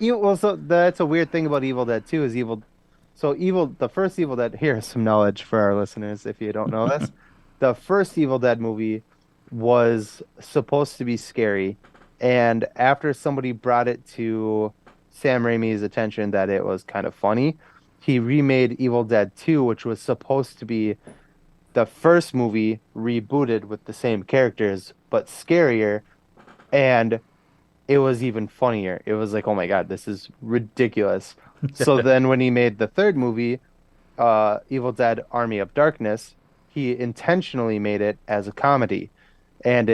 Well, so that's a weird thing about Evil Dead 2 is the first Evil Dead, here's some knowledge for our listeners if you don't know this. The first Evil Dead movie was supposed to be scary, and after somebody brought it to Sam Raimi's attention that it was kind of funny, he remade Evil Dead 2, which was supposed to be the first movie rebooted with the same characters but scarier, and it was even funnier. It was like, oh my God, this is ridiculous. So then when he made the third movie, Evil Dead Army of Darkness, he intentionally made it as a comedy, and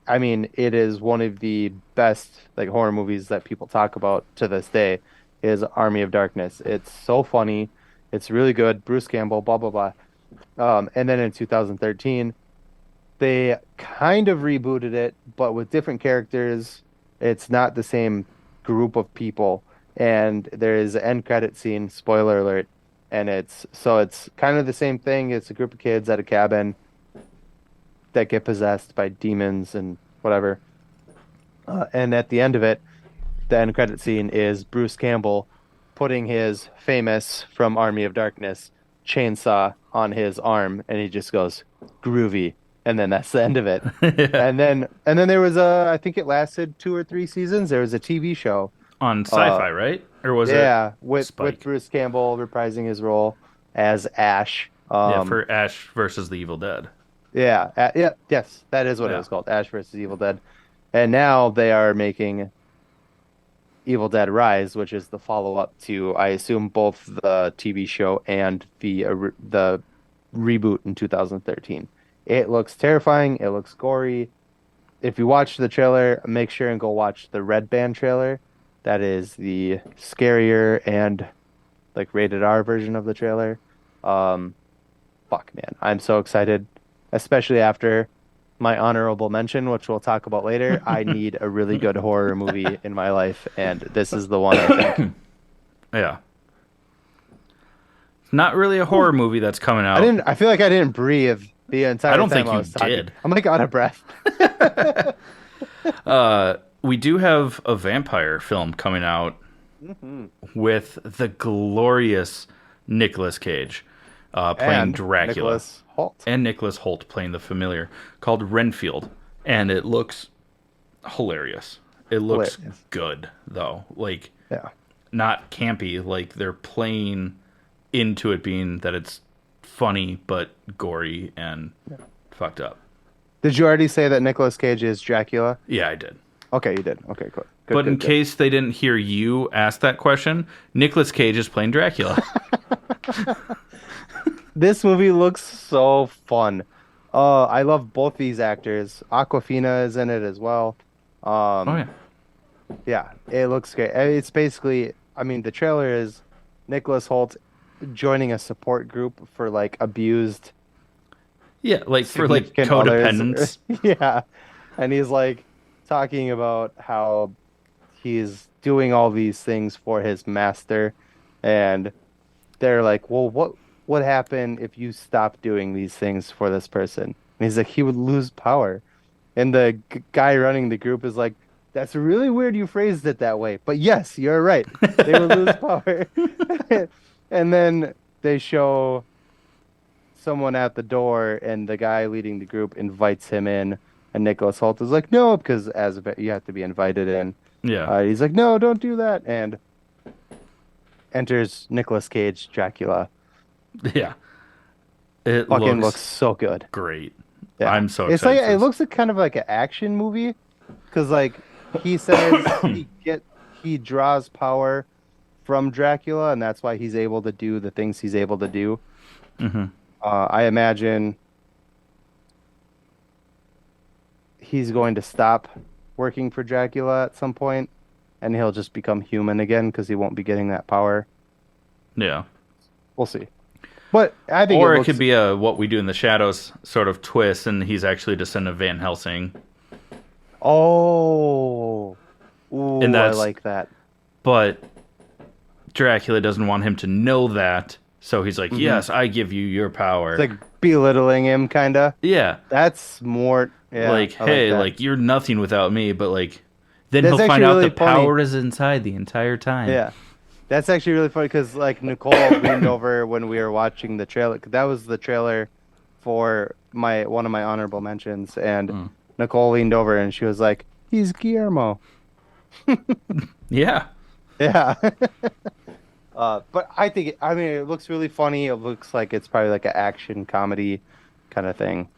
I mean, it is one of the best like horror movies that people talk about to this day is Army of Darkness. It's so funny. It's really good. Bruce Campbell, blah blah blah. And then in 2013, they kind of rebooted it, but with different characters. It's not the same group of people. And there is an end credit scene, spoiler alert, and it's kind of the same thing. It's a group of kids at a cabin that get possessed by demons and whatever. And at the end of it, the end credit scene is Bruce Campbell putting his famous from Army of Darkness chainsaw on his arm, and he just goes groovy, and then that's the end of it. Yeah. And then there was a I think it lasted 2 or 3 seasons. There was a TV show, On uh, Sci-Fi, right? Or was it yeah, with Spike? Bruce Campbell reprising his role as Ash. Yeah, for Ash versus the Evil Dead. Yeah, yeah, yes, that is what it Yeah. was called, Ash versus Evil Dead. And now they are making Evil Dead Rise, which is the follow-up to, I assume, both the TV show and the reboot in 2013. It looks terrifying. It looks gory. If you watch the trailer, make sure and go watch the Red Band trailer. That is the scarier and like rated R version of the trailer. Um, Fuck, man, I'm so excited, especially after my honorable mention, which we'll talk about later. I need a really good horror movie in my life, and this is the one, I think. Yeah. Not really a horror movie that's coming out. I feel like I didn't breathe the I entire don't time think I you was talking. did. I'm like out of breath. We do have a vampire film coming out Hmm. with the glorious Nicolas Cage playing And Dracula. Nicholas Hoult. And Nicholas Hoult playing the familiar, called Renfield. And it looks hilarious. It looks Hilarious. good, though. Like, Yeah. not campy. Like, they're playing into it being that it's funny, but gory and fucked up. Did you already say that Nicolas Cage is Dracula? Yeah, I did. Okay, you did. Okay, good. Good, But in good, good. case they didn't hear you ask that question, Nicolas Cage is playing Dracula. This movie looks so fun. I love both these actors. Aquafina is in it as well. Oh, Um, yeah. yeah, it looks great. It's basically, I mean, the trailer is Nicholas Hoult joining a support group for like abused Yeah, like for like significant others. codependence. Yeah, and he's like talking about how he's doing all these things for his master, and they're like, "Well, what would happen if you stop doing these things for this person?" And he's like, "He would lose power." And the guy running the group is like, "That's really weird you phrased it that way, but yes, you're right. They would lose power." And then they show someone at the door, and the guy leading the group invites him in, and Nicholas Hoult is like, "No," because you have to be invited in. Yeah. He's like, "No, don't do that," and enters Nicolas Cage, Dracula. Yeah. It Fucking looks looks so good. great. Yeah, I'm so it's excited like for it this. looks like kind of like an action movie, because like he says he draws power from Dracula, and that's why he's able to do the things he's able to do. Hmm. I imagine he's going to stop working for Dracula at some point, and he'll just become human again because he won't be getting that power. Yeah. We'll see. But I think Or it it looks. could be a What We Do in the Shadows sort of twist, and he's actually a descendant of Van Helsing. Oh, ooh, And I that's like that. But Dracula doesn't want him to know that, so he's like, Hmm. "Yes, I give you your power." It's like belittling him, kind of. Yeah, That's more. Yeah, like, I hey, that. like you're nothing without me. But like, then That's he'll find actually out really the funny. power is inside the entire time. Yeah, that's actually really funny because like Nicole leaned over when we were watching the trailer. That was the trailer for my one of my honorable mentions, and Mm. Nicole leaned over and she was like, "He's Guillermo." Yeah, Yeah. But I mean, it looks really funny. It looks like it's probably like an action comedy kind of thing.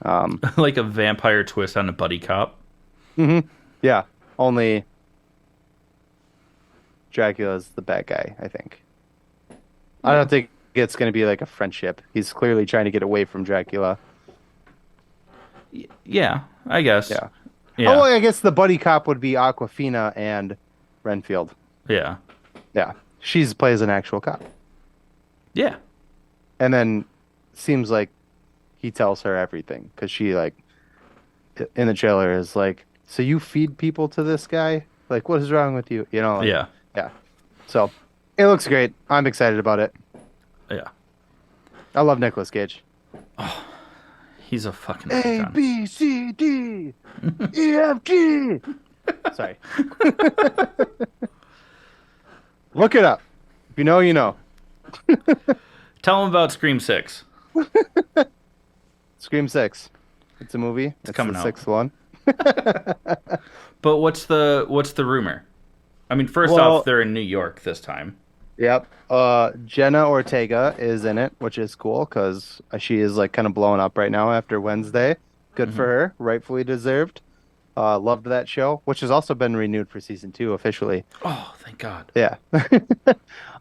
like a vampire twist on a buddy cop. Yeah. Only Dracula's the bad guy, I think. I don't think it's going to be like a friendship. He's clearly trying to get away from Dracula. Yeah, I guess. Yeah. Oh, Yeah, well, I guess the buddy cop would be Aquafina and Renfield. yeah, Yeah. She's plays an actual cop. yeah, And then seems like he tells her everything because she like in the trailer is like, so you feed people to this guy? Like, what is wrong with you? You know, like, yeah, yeah. So it looks great. I'm excited about it. yeah. I love Nicolas Cage. He's a fucking A, icon. B, C, D, E, F, G. Sorry. Look it up. If you know, you know. Tell him about Scream 6. Scream 6. It's a movie. It's It's the coming out. sixth one. But what's the rumor? I mean, first off, Well, they're in New York this time. yep. Jenna Ortega is in it, which is cool because she is like kind of blowing up right now after Wednesday. Good for Hmm. her, rightfully deserved. Loved that show, which has also been renewed for season two officially. Oh, thank God. Yeah.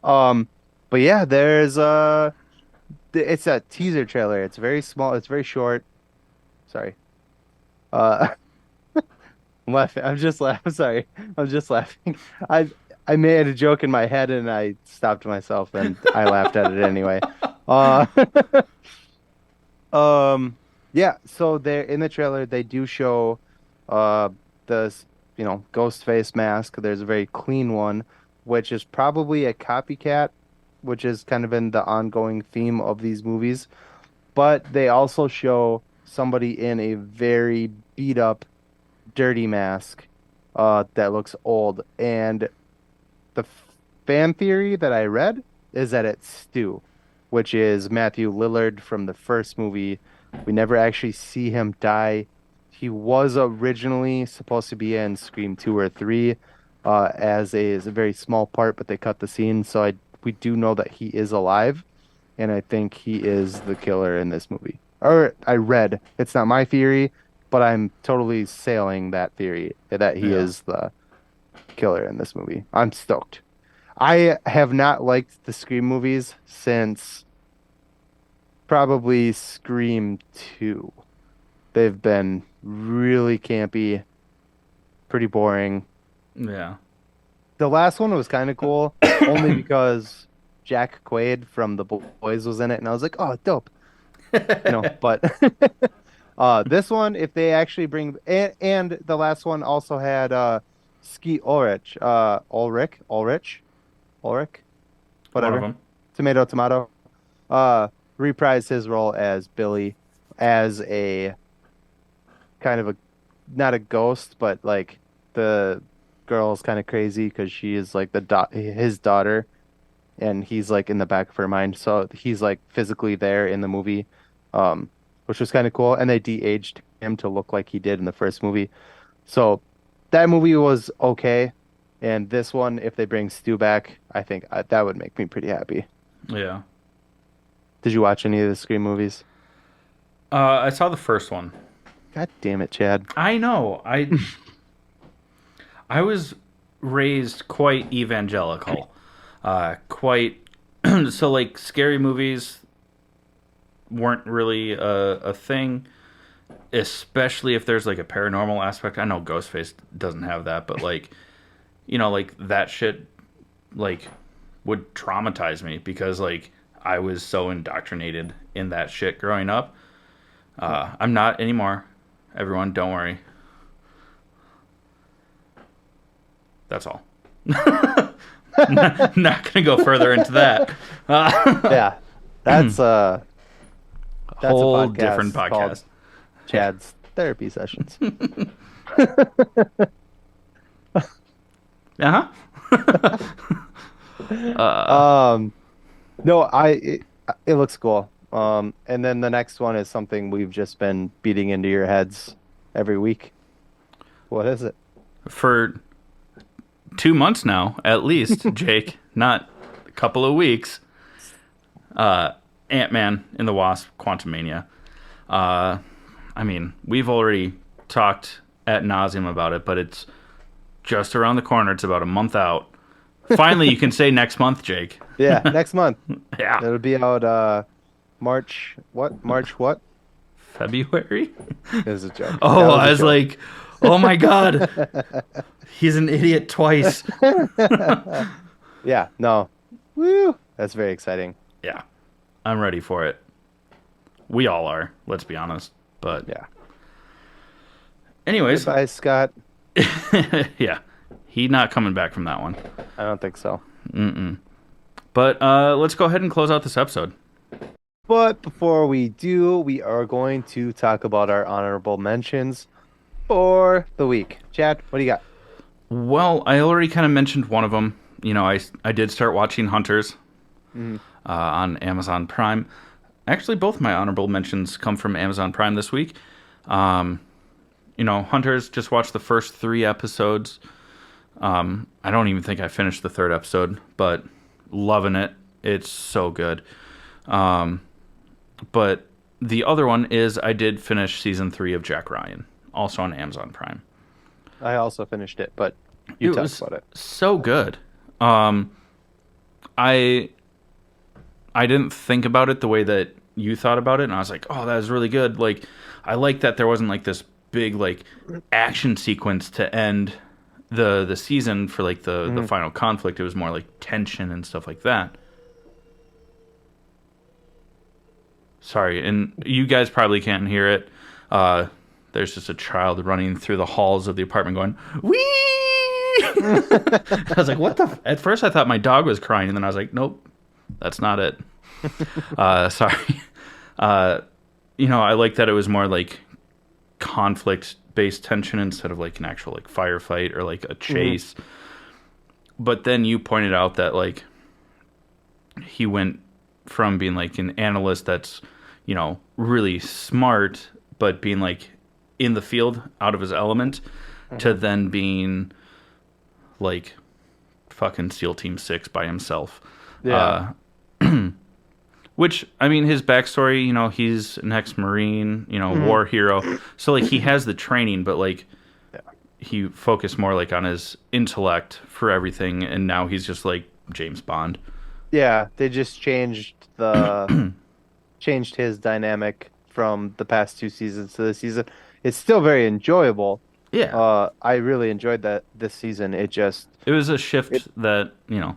Um, but yeah, it's a teaser trailer. It's very small. It's very short. Sorry. Uh, I'm laughing. I'm just laughing. Sorry. I'm just laughing. I I made a joke in my head and I stopped myself and I laughed at it anyway. Uh, yeah. So they're in the trailer. They do show, uh, the ghost face mask. There's a very clean one, which is probably a copycat, which is kind of in the ongoing theme of these movies. But they also show somebody in a very beat up, dirty mask, that looks old. And the fan theory that I read is that it's Stu, which is Matthew Lillard from the first movie. We never actually see him die. He was originally supposed to be in Scream 2 or 3, as a very small part, but they cut the scene. So we do know that he is alive, and I think he is the killer in this movie. Or I read, it's not my theory, but I'm totally sailing that theory that he Yeah. is the killer in this movie. I'm stoked. I have not liked the Scream movies since probably Scream 2. They've been really campy, pretty boring. Yeah. The last one was kind of cool, only because Jack Quaid from The Boys was in it, and I was like, oh, dope. But this one, if they actually bring, and the last one also had Skeet Ulrich, One of whatever, them. tomato, uh, reprised his role as Billy, as a kind of a not a ghost, but like the girl's kind of crazy because she is like his daughter, and he's like in the back of her mind, so he's like physically there in the movie, which was kind of cool. And they de-aged him to look like he did in the first movie, so that movie was okay. And this one, if they bring Stu back, I think that would make me pretty happy. Yeah. Did you watch any of the Scream movies? I saw the first one. God damn it, Chad. I know. I was raised quite evangelical. Quite so like scary movies weren't really a thing, especially if there's like a paranormal aspect. I know Ghostface doesn't have that, but like like that shit like would traumatize me because like I was so indoctrinated in that shit growing up. I'm not anymore. Everyone, don't worry. That's all. Not gonna go further into that. Yeah, that's that's a Whole different podcast called podcast. Chad's Therapy Sessions. Uh huh. Um, no, it looks cool. And then the next one is something we've just been beating into your heads every week. What is it? For 2 months now, at least, Jake. Not a couple of weeks. Ant-Man and the Wasp: Quantumania. I mean, we've already talked ad nauseum about it, but it's just around the corner. It's about a month out Finally, you can say next month, Jake. Yeah, next month. Yeah. It'll be out March what? March what? February? It was a joke. That Oh, was I a was joke. like, oh my God, he's an idiot twice. Yeah, no. Woo! That's very exciting. Yeah, I'm ready for it. We all are, let's be honest. But, Yeah. anyways, Goodbye, Scott. yeah, he not coming back from that one. I don't think so. But let's go ahead and close out this episode. But before we do, we are going to talk about our honorable mentions for the week. Chad, what do you got? Well, I already kind of mentioned one of them. You know, I did start watching Hunters on Amazon Prime. Actually, both my honorable mentions come from Amazon Prime this week. You know, Hunters, just watched the first 3 episodes. I don't even think I finished the 3rd episode, but loving it. It's so good. But the other one is I did finish season 3 of Jack Ryan, also on Amazon Prime. I also finished it, but you It talk was about it. so good. I didn't think about it the way that you thought about it, and I was like, oh, that was really good. Like, I like that there wasn't like this big like action sequence to end the season for like the final conflict. It was more like tension and stuff like that. Sorry, and you guys probably can't hear it. There's just a child running through the halls of the apartment going, wee! I was like, what the? At first I thought my dog was crying, and then I was like, nope, that's not it. Sorry. You know, I like that it was more like conflict-based tension instead of like an actual like firefight or like a chase. But then you pointed out that like he went from being like an analyst that's, you know, really smart, but being like in the field out of his element to then being like fucking SEAL Team 6 by himself. Yeah. Which, I mean, his backstory, you know, he's an ex-Marine, you know, war hero. So, like, he has the training, but, like, he focused more, like, on his intellect for everything, and now he's just, like, James Bond. Yeah, they just changed changed his dynamic from the past 2 seasons to this season. It's still very enjoyable. Yeah. I really enjoyed that this season. It was a shift that, you know.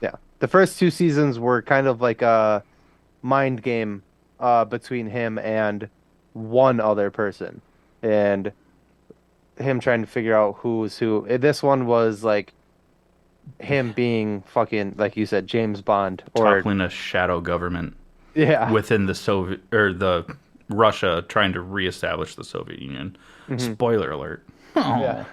Yeah. The first 2 seasons were kind of like a mind game between him and one other person, and him trying to figure out who's who. This one was like him being fucking, like you said, James Bond, or toppling a shadow government yeah, within the Soviet, or the Russia trying to reestablish the Soviet Union. Spoiler alert. yeah.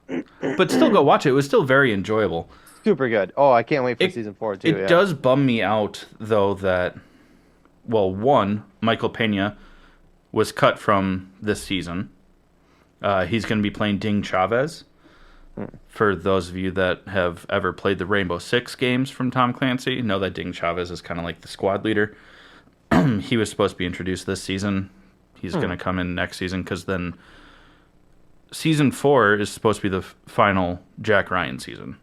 But still go watch it. It was still very enjoyable. Super good. Oh, I can't wait for season 4 too. It does bum me out, though, that, well, one, Michael Pena was cut from this season. He's going to be playing Ding Chavez. For those of you that have ever played the Rainbow Six games from Tom Clancy, know that Ding Chavez is kind of like the squad leader. He was supposed to be introduced this season. He's going to come in next season, because then season 4 is supposed to be the final Jack Ryan season.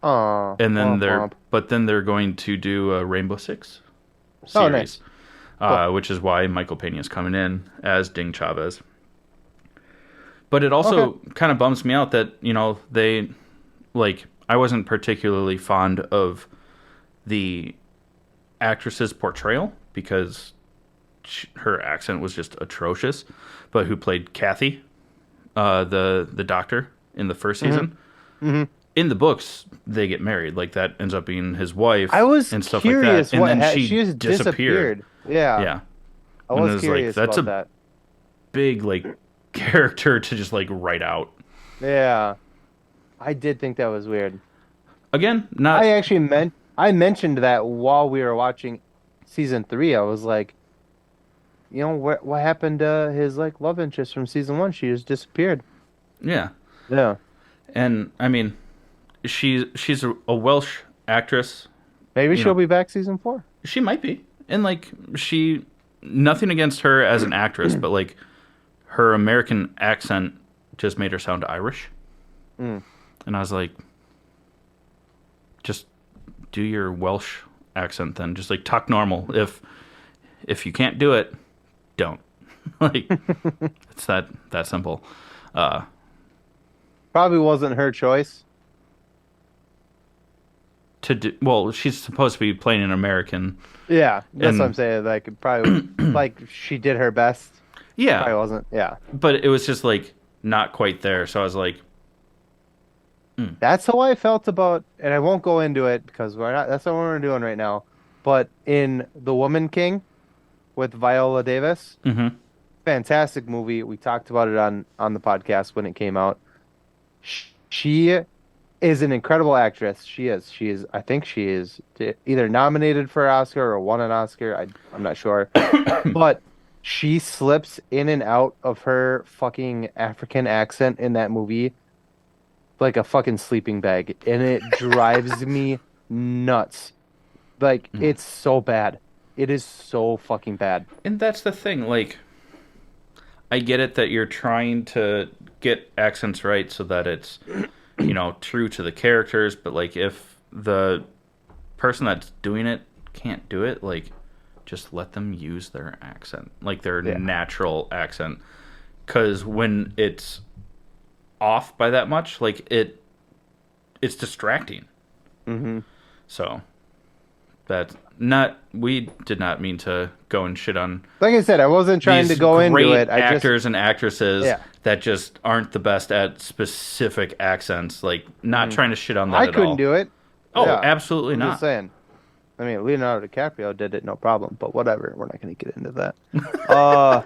And then they're going to do a Rainbow Six series. Oh, nice. Cool. Which is why Michael Pena is coming in as Ding Chavez. But it also kind of bums me out that, you know, they, like, I wasn't particularly fond of the actress's portrayal because her accent was just atrocious. But who played Kathy, the doctor in the first season? In the books, they get married. Like, that ends up being his wife. I was and stuff curious like that. And what then she just disappeared. Yeah. Yeah. I And it was curious like, that's about that. big, like, character to just, like, write out. Yeah. I did think that was weird. Again, not... I mentioned that while we were watching season 3. I was like, you know, what happened to his, like, love interest from season 1? She just disappeared. Yeah. Yeah. And, I mean, she's a Welsh actress. Maybe she'll be back season 4. She might be. And, like, nothing against her as an actress, but, like, her American accent just made her sound Irish. And I was like, just do your Welsh accent then. Just like talk normal. If you can't do it, don't. Like it's that simple. Uh, Probably wasn't her choice. to do well, she's supposed to be playing an American, Yeah, that's what I'm and saying. Like probably like she did her best. yeah, Probably wasn't. Yeah. but it was just like not quite there. So I was like, That's how I felt about, and I won't go into it because we're not, that's not what we're doing right now. But in The Woman King with Viola Davis, mm-hmm, fantastic movie. We talked about it on the podcast when it came out. She is an incredible actress. She is. She is. I think she is either nominated for an Oscar or won an Oscar. I'm not sure, but she slips in and out of her fucking African accent in that movie like a fucking sleeping bag, and it drives me nuts. Like it's so bad. It is so fucking bad. and that's the thing. Like I get it that you're trying to get accents right so that it's true to the characters, but like if the person that's doing it can't do it, like just let them use their accent, like their Yeah. natural accent. Because when it's off by that much, like it's distracting. hmm So that not we did not mean to go and shit on Like I said, I wasn't trying to these go into great it. I just actors and actresses yeah. that just aren't the best at specific accents. Like not Mhm. trying to shit on that I at couldn't all. do it. Oh, Yeah. absolutely I'm just not. saying. I mean, Leonardo DiCaprio did it, no problem. But whatever. We're not going to get into that. Uh,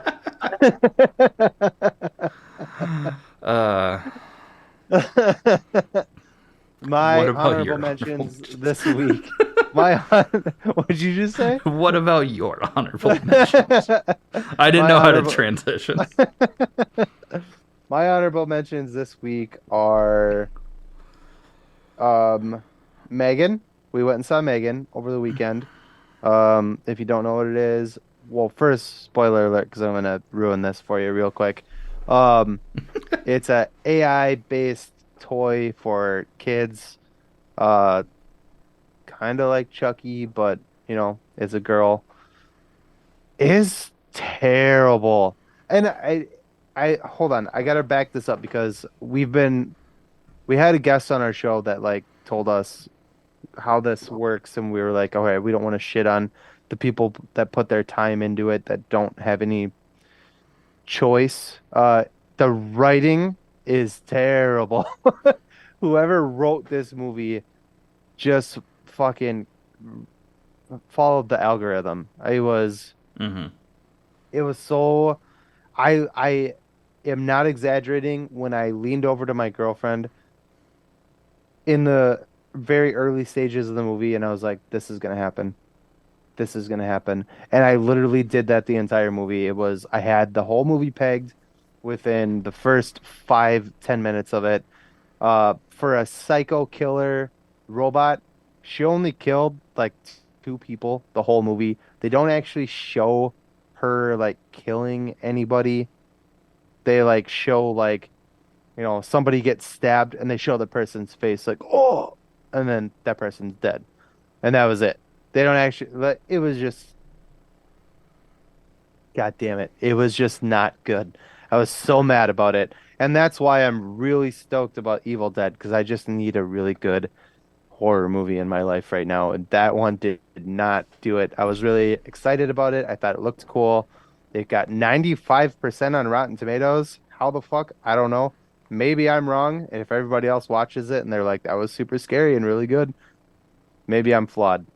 Uh, what my about honorable your honorable mentions mentions? this week. My what did you just say? What about your honorable mentions? I didn't My know how to honorable transition. my honorable mentions this week are um Megan. We went and saw Megan over the weekend. If you don't know what it is, well, first spoiler alert because I'm gonna ruin this for you real quick. Um, it's a AI based toy for kids. Uh, kind of like Chucky, but it's a girl. Is terrible. And I hold on, I gotta back this up because we had a guest on our show that like told us how this works, and we were like, okay, we don't want to shit on the people that put their time into it that don't have any choice. The writing is terrible. Whoever wrote this movie just fucking followed the algorithm. Hmm. It was so I am not exaggerating when I leaned over to my girlfriend in the very early stages of the movie and I was like, this is gonna happen. This is gonna happen. And I literally did that the entire movie. I had the whole movie pegged within the first 5-10 minutes of it. For a psycho killer robot, she only killed like two people the whole movie. They don't actually show her like killing anybody. They like show like, somebody gets stabbed and they show the person's face like, oh, and then that person's dead. And that was it. They don't actually, like, it was just, God damn it. It was just not good. I was so mad about it. And that's why I'm really stoked about Evil Dead because I just need a really good horror movie in my life right now. And that one did not do it. I was really excited about it. I thought it looked cool. It got 95% on Rotten Tomatoes. How the fuck? I don't know. Maybe I'm wrong. And if everybody else watches it and they're like, that was super scary and really good, maybe I'm flawed.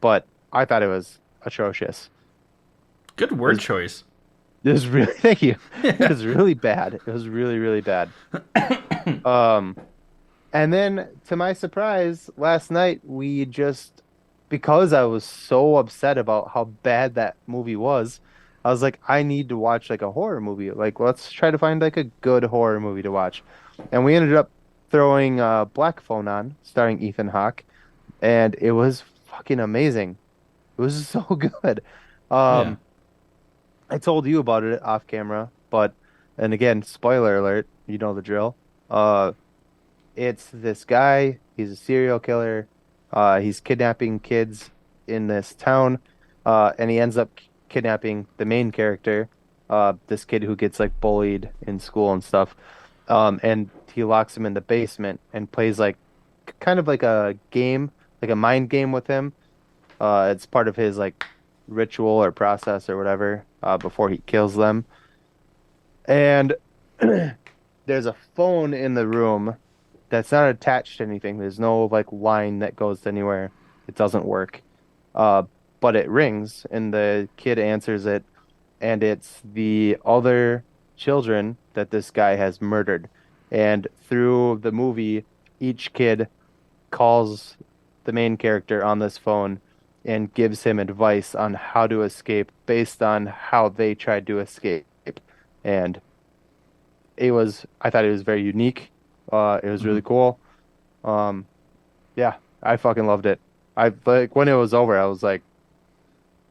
But I thought it was atrocious. Good It word was choice. It was really, thank you. It was really bad. It was really, really bad. Um, and then to my surprise, last night because I was so upset about how bad that movie was, I was like, I need to watch like a horror movie. Like, let's try to find like a good horror movie to watch. And we ended up throwing Black Phone on, starring Ethan Hawke, and it was fucking amazing. It was so good. Yeah. Um, I told you about it off camera, and again, spoiler alert, you know the drill. It's this guy, he's a serial killer. He's kidnapping kids in this town, and he ends up kidnapping the main character, this kid who gets like bullied in school and stuff. And he locks him in the basement and plays like kind of like a game, like a mind game with him. It's part of his like ritual or process or whatever, before he kills them. And there's a phone in the room that's not attached to anything. There's no like line that goes anywhere. It doesn't work. Uh, but it rings and the kid answers it, and it's the other children that this guy has murdered. And through the movie, each kid calls the main character on this phone and gives him advice on how to escape based on how they tried to escape. And I thought it was very unique. It was Hmm. really cool. Um, yeah, I fucking loved it. I like when it was over, I was like,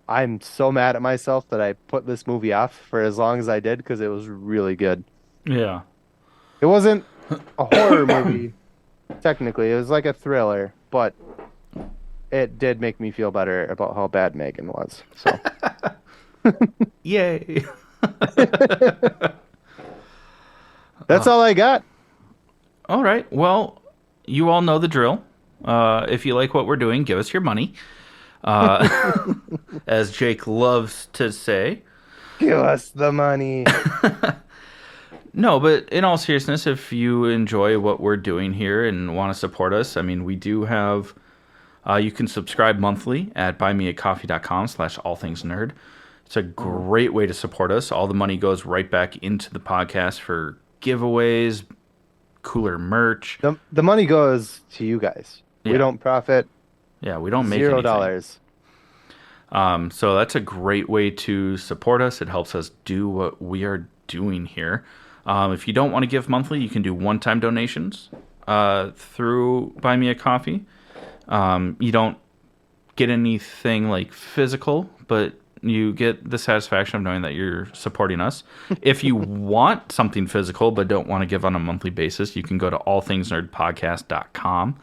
I'm so mad at myself that I put this movie off for as long as I did because it was really good. Yeah. It wasn't a horror movie, technically. It was like a thriller, but it did make me feel better about how bad Megan was. So Yay. that's all I got. All right. Well, you all know the drill. If you like what we're doing, give us your money. As Jake loves to say. Give us the money. No, but in all seriousness, if you enjoy what we're doing here and want to support us, I mean, we do have. You can subscribe monthly at buymeacoffee.com/slash allthingsnerd. It's a Mhm. great way to support us. All the money goes right back into the podcast for giveaways, cooler merch. The money goes to you guys. We Yeah. don't profit Yeah, we don't make zero anything. dollars. So that's a great way to support us. It helps us do what we are doing here. If you don't want to give monthly, you can do one-time donations through Buy Me a Coffee. You don't get anything like physical, but you get the satisfaction of knowing that you're supporting us. If you want something physical but don't want to give on a monthly basis, you can go to allthingsnerdpodcast.com,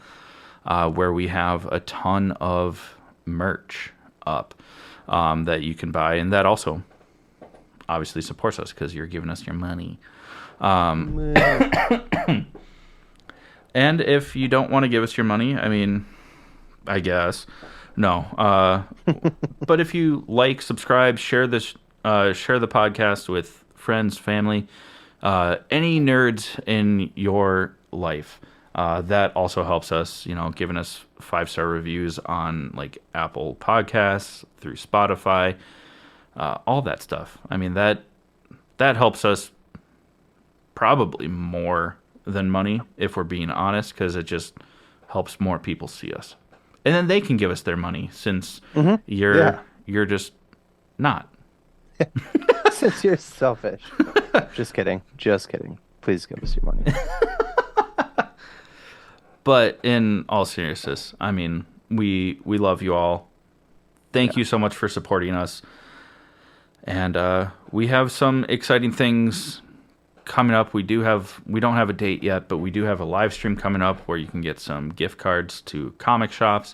where we have a ton of merch up that you can buy, and that also obviously supports us because you're giving us your money. Meh. And if you don't want to give us your money, I mean, I guess no. But if you like, subscribe, share the podcast with friends, family, any nerds in your life. That also helps us, giving us 5-star reviews on like Apple Podcasts, through Spotify, all that stuff. I mean that helps us probably more than money if we're being honest, because it just helps more people see us, and then they can give us their money since Hmm. you're Yeah. you're just not. Since you're selfish. Just kidding. Just kidding. Please give us your money. But in all seriousness, I mean, we love you all. Thank Yeah. you so much for supporting us. And we have some exciting things coming up. We don't have a date yet, but we do have a live stream coming up where you can get some gift cards to comic shops,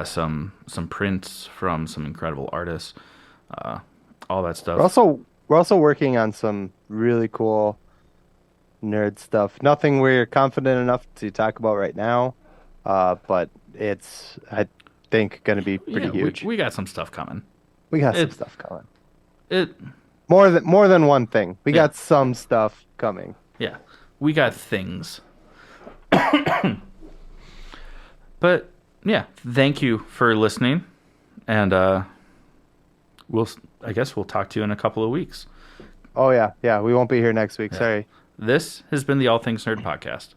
some prints from some incredible artists, uh, all that We're stuff. also we're also working on some really cool nerd stuff. Nothing we're confident enough to talk about right now, but it's I think going to be pretty Yeah, we huge. we got some stuff coming. We got some It stuff coming. it More than one thing. We yeah got some stuff coming. yeah we got things. But yeah, thank you for listening, and we'll I guess we'll talk to you in a couple of weeks. Oh yeah, yeah. We won't be here next week. Yeah. Sorry. This has been the All Things Nerd podcast.